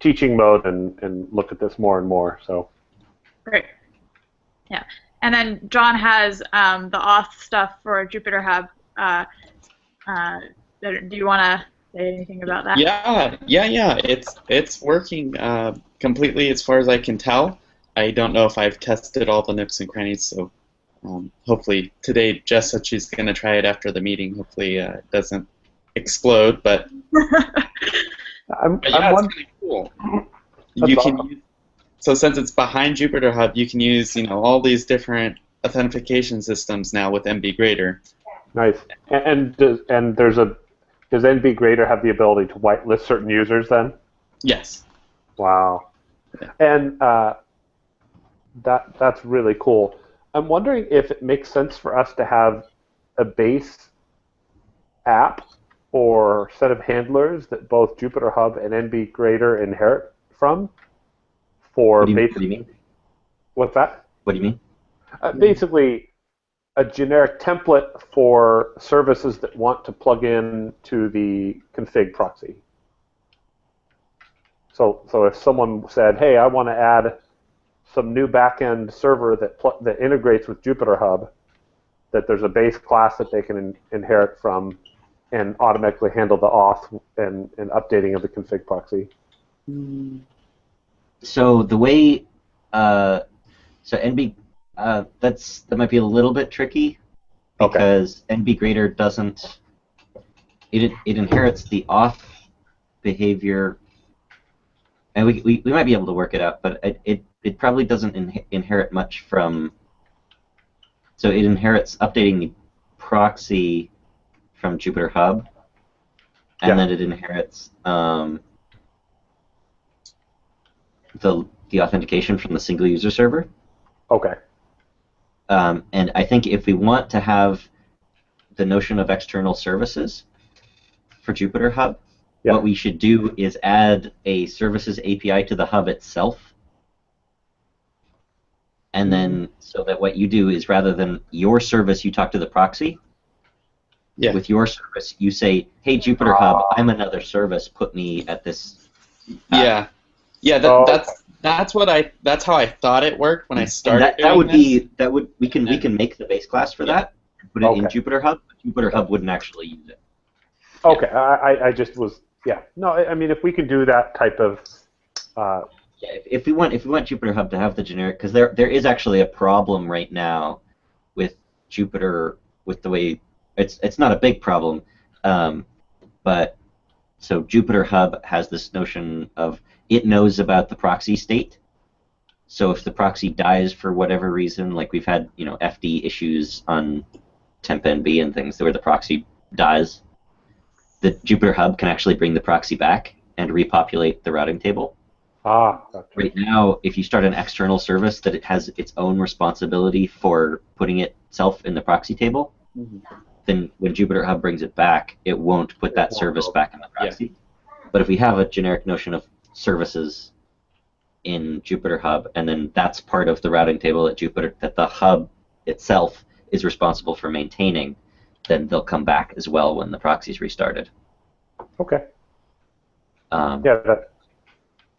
teaching mode and look at this more and more. So great. Yeah, and then John has the auth stuff for Jupyter Hub. Do you want to say anything about that? Yeah. It's working completely as far as I can tell. I don't know if I've tested all the nooks and crannies, so hopefully today Jess said she's going to try it after the meeting. Hopefully it doesn't explode, but I'm it's really cool. You can use, so since it's behind Jupyter Hub, you can use all these different authentication systems now with NBGrader. Nice. And does NBGrader have the ability to whitelist certain users then? Yes. Wow. Yeah. And that's really cool. I'm wondering if it makes sense for us to have a base app or set of handlers that both Jupyter Hub and NBGrader inherit from for what do you mean? What's that? What do you mean? Basically, a generic template for services that want to plug in to the config proxy. So if someone said, "Hey, I want to add some new backend server that integrates with Jupyter Hub," that there's a base class that they can inherit from, and automatically handle the auth and updating of the config proxy. So the way, so NB, that might be a little bit tricky because NBGrader doesn't. It inherits the auth behavior, and we might be able to work it out, but it probably doesn't inherit much from. So it inherits updating the proxy from Jupyter Hub, and then it inherits the authentication from the single user server. Okay. And I think if we want to have the notion of external services for Jupyter Hub, what we should do is add a services API to the hub itself. And then, so that what you do is rather than your service, you talk to the proxy. With your service, you say, "Hey, Jupyter Hub, I'm another service. Put me at this." Yeah. That's how I thought it worked when I started. We can make the base class for that. Put it in Jupyter Hub. Jupyter Hub wouldn't actually use it. Okay. I just was No, I mean if we can do that type of. If we want Jupyter Hub to have the generic, because there is actually a problem right now with Jupyter with the way it's not a big problem, but so Jupyter Hub has this notion of it knows about the proxy state. So if the proxy dies for whatever reason, like we've had FD issues on TempNB and things where the proxy dies, the Jupyter Hub can actually bring the proxy back and repopulate the routing table. Gotcha. Right now, if you start an external service that it has its own responsibility for putting itself in the proxy table, then when Jupyter Hub brings it back, it won't put that service back in the proxy. But if we have a generic notion of services in Jupyter Hub, and then that's part of the routing table that the hub itself is responsible for maintaining, then they'll come back as well when the proxy's restarted. Okay.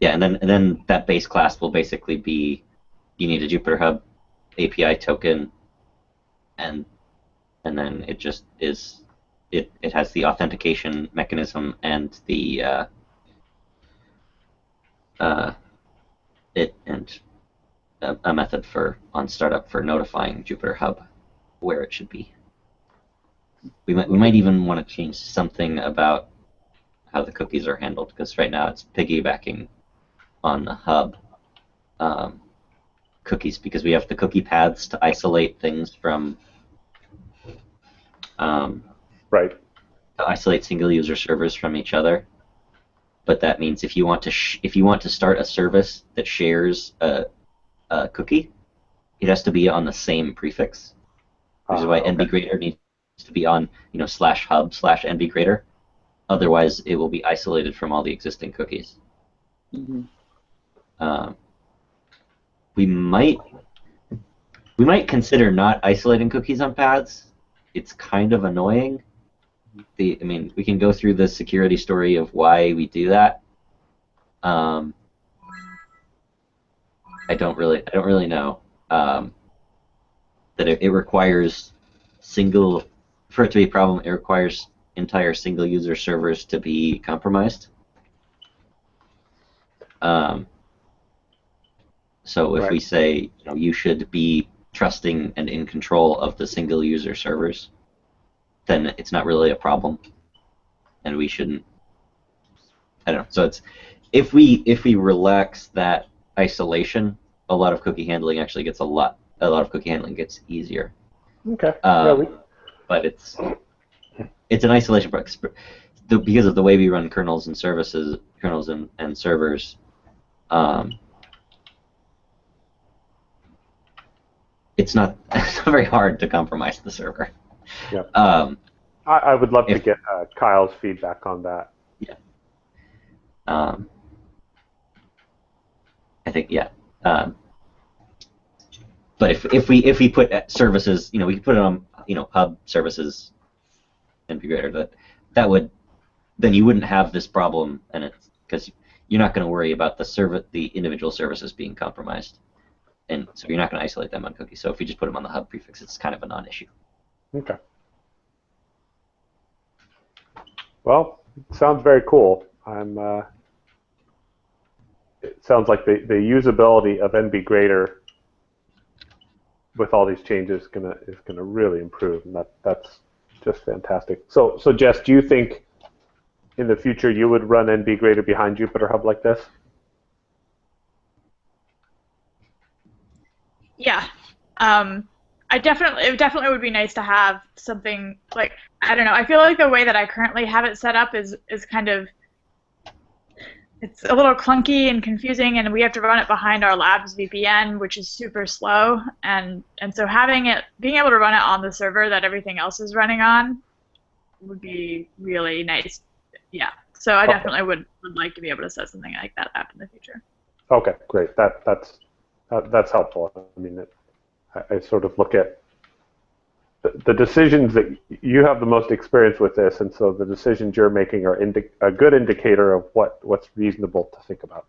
And then that base class will basically be, you need a Jupyter Hub API token, and then it just is, it has the authentication mechanism and the a method on startup for notifying Jupyter Hub where it should be. We might even want to change something about how the cookies are handled, because right now it's piggybacking on the hub cookies, because we have the cookie paths to isolate things from to isolate single user servers from each other. But that means if you want to start a service that shares a cookie, it has to be on the same prefix. Which is why NBGrader needs to be on /hub/NBGrader. Otherwise, it will be isolated from all the existing cookies. We might consider not isolating cookies on paths. It's kind of annoying. I mean, we can go through the security story of why we do that. I don't really know that it requires for it to be a problem. It requires entire single user servers to be compromised. So if we say you should be trusting and in control of the single user servers, then it's not really a problem, and we shouldn't. I don't know. So it's if we relax that isolation, a lot of cookie handling actually gets a lot of cookie handling gets easier. Okay. But it's an isolation because of the way we run kernels and services, and servers. It's not very hard to compromise the server. Yeah. I would love to get Kyle's feedback on that. Yeah. I think but if we put services, we could put it on hub services NBGrader, that would then you wouldn't have this problem, and it's because you're not going to worry about the individual services being compromised. And so you're not going to isolate them on cookies. So if you just put them on the hub prefix, it's kind of a non-issue. Okay. Well, it sounds very cool. It sounds like the usability of NB Grader with all these changes is gonna really improve, and that's just fantastic. So Jess, do you think in the future you would run NB Grader behind Jupyter Hub like this? Yeah. It definitely would be nice to have something like, I don't know, I feel like the way that I currently have it set up is kind of, it's a little clunky and confusing, and we have to run it behind our lab's VPN, which is super slow, and so being able to run it on the server that everything else is running on would be really nice. Yeah. So I definitely would like to be able to set something like that up in the future. Okay, great. That's helpful. I mean, I sort of look at the decisions that you have the most experience with this, and so the decisions you're making are a good indicator of what's reasonable to think about.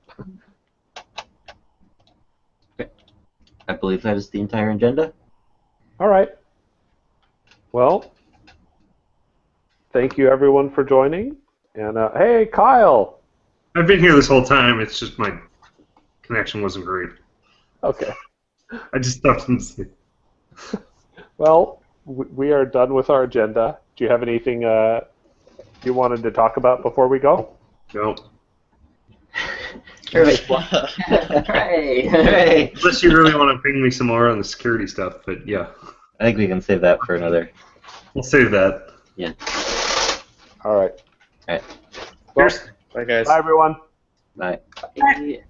Okay. I believe that is the entire agenda. All right. Well, thank you everyone for joining. And hey, Kyle. I've been here this whole time. It's just my connection wasn't great. Okay. I just stopped and see. Well, we are done with our agenda. Do you have anything you wanted to talk about before we go? No. Hooray! Hooray! Unless you really want to ping me some more on the security stuff, but yeah. I think we can save that for another. We'll save that. Yeah. All right. All right. Well, Cheers. Bye, guys. bye, everyone. Bye. Bye.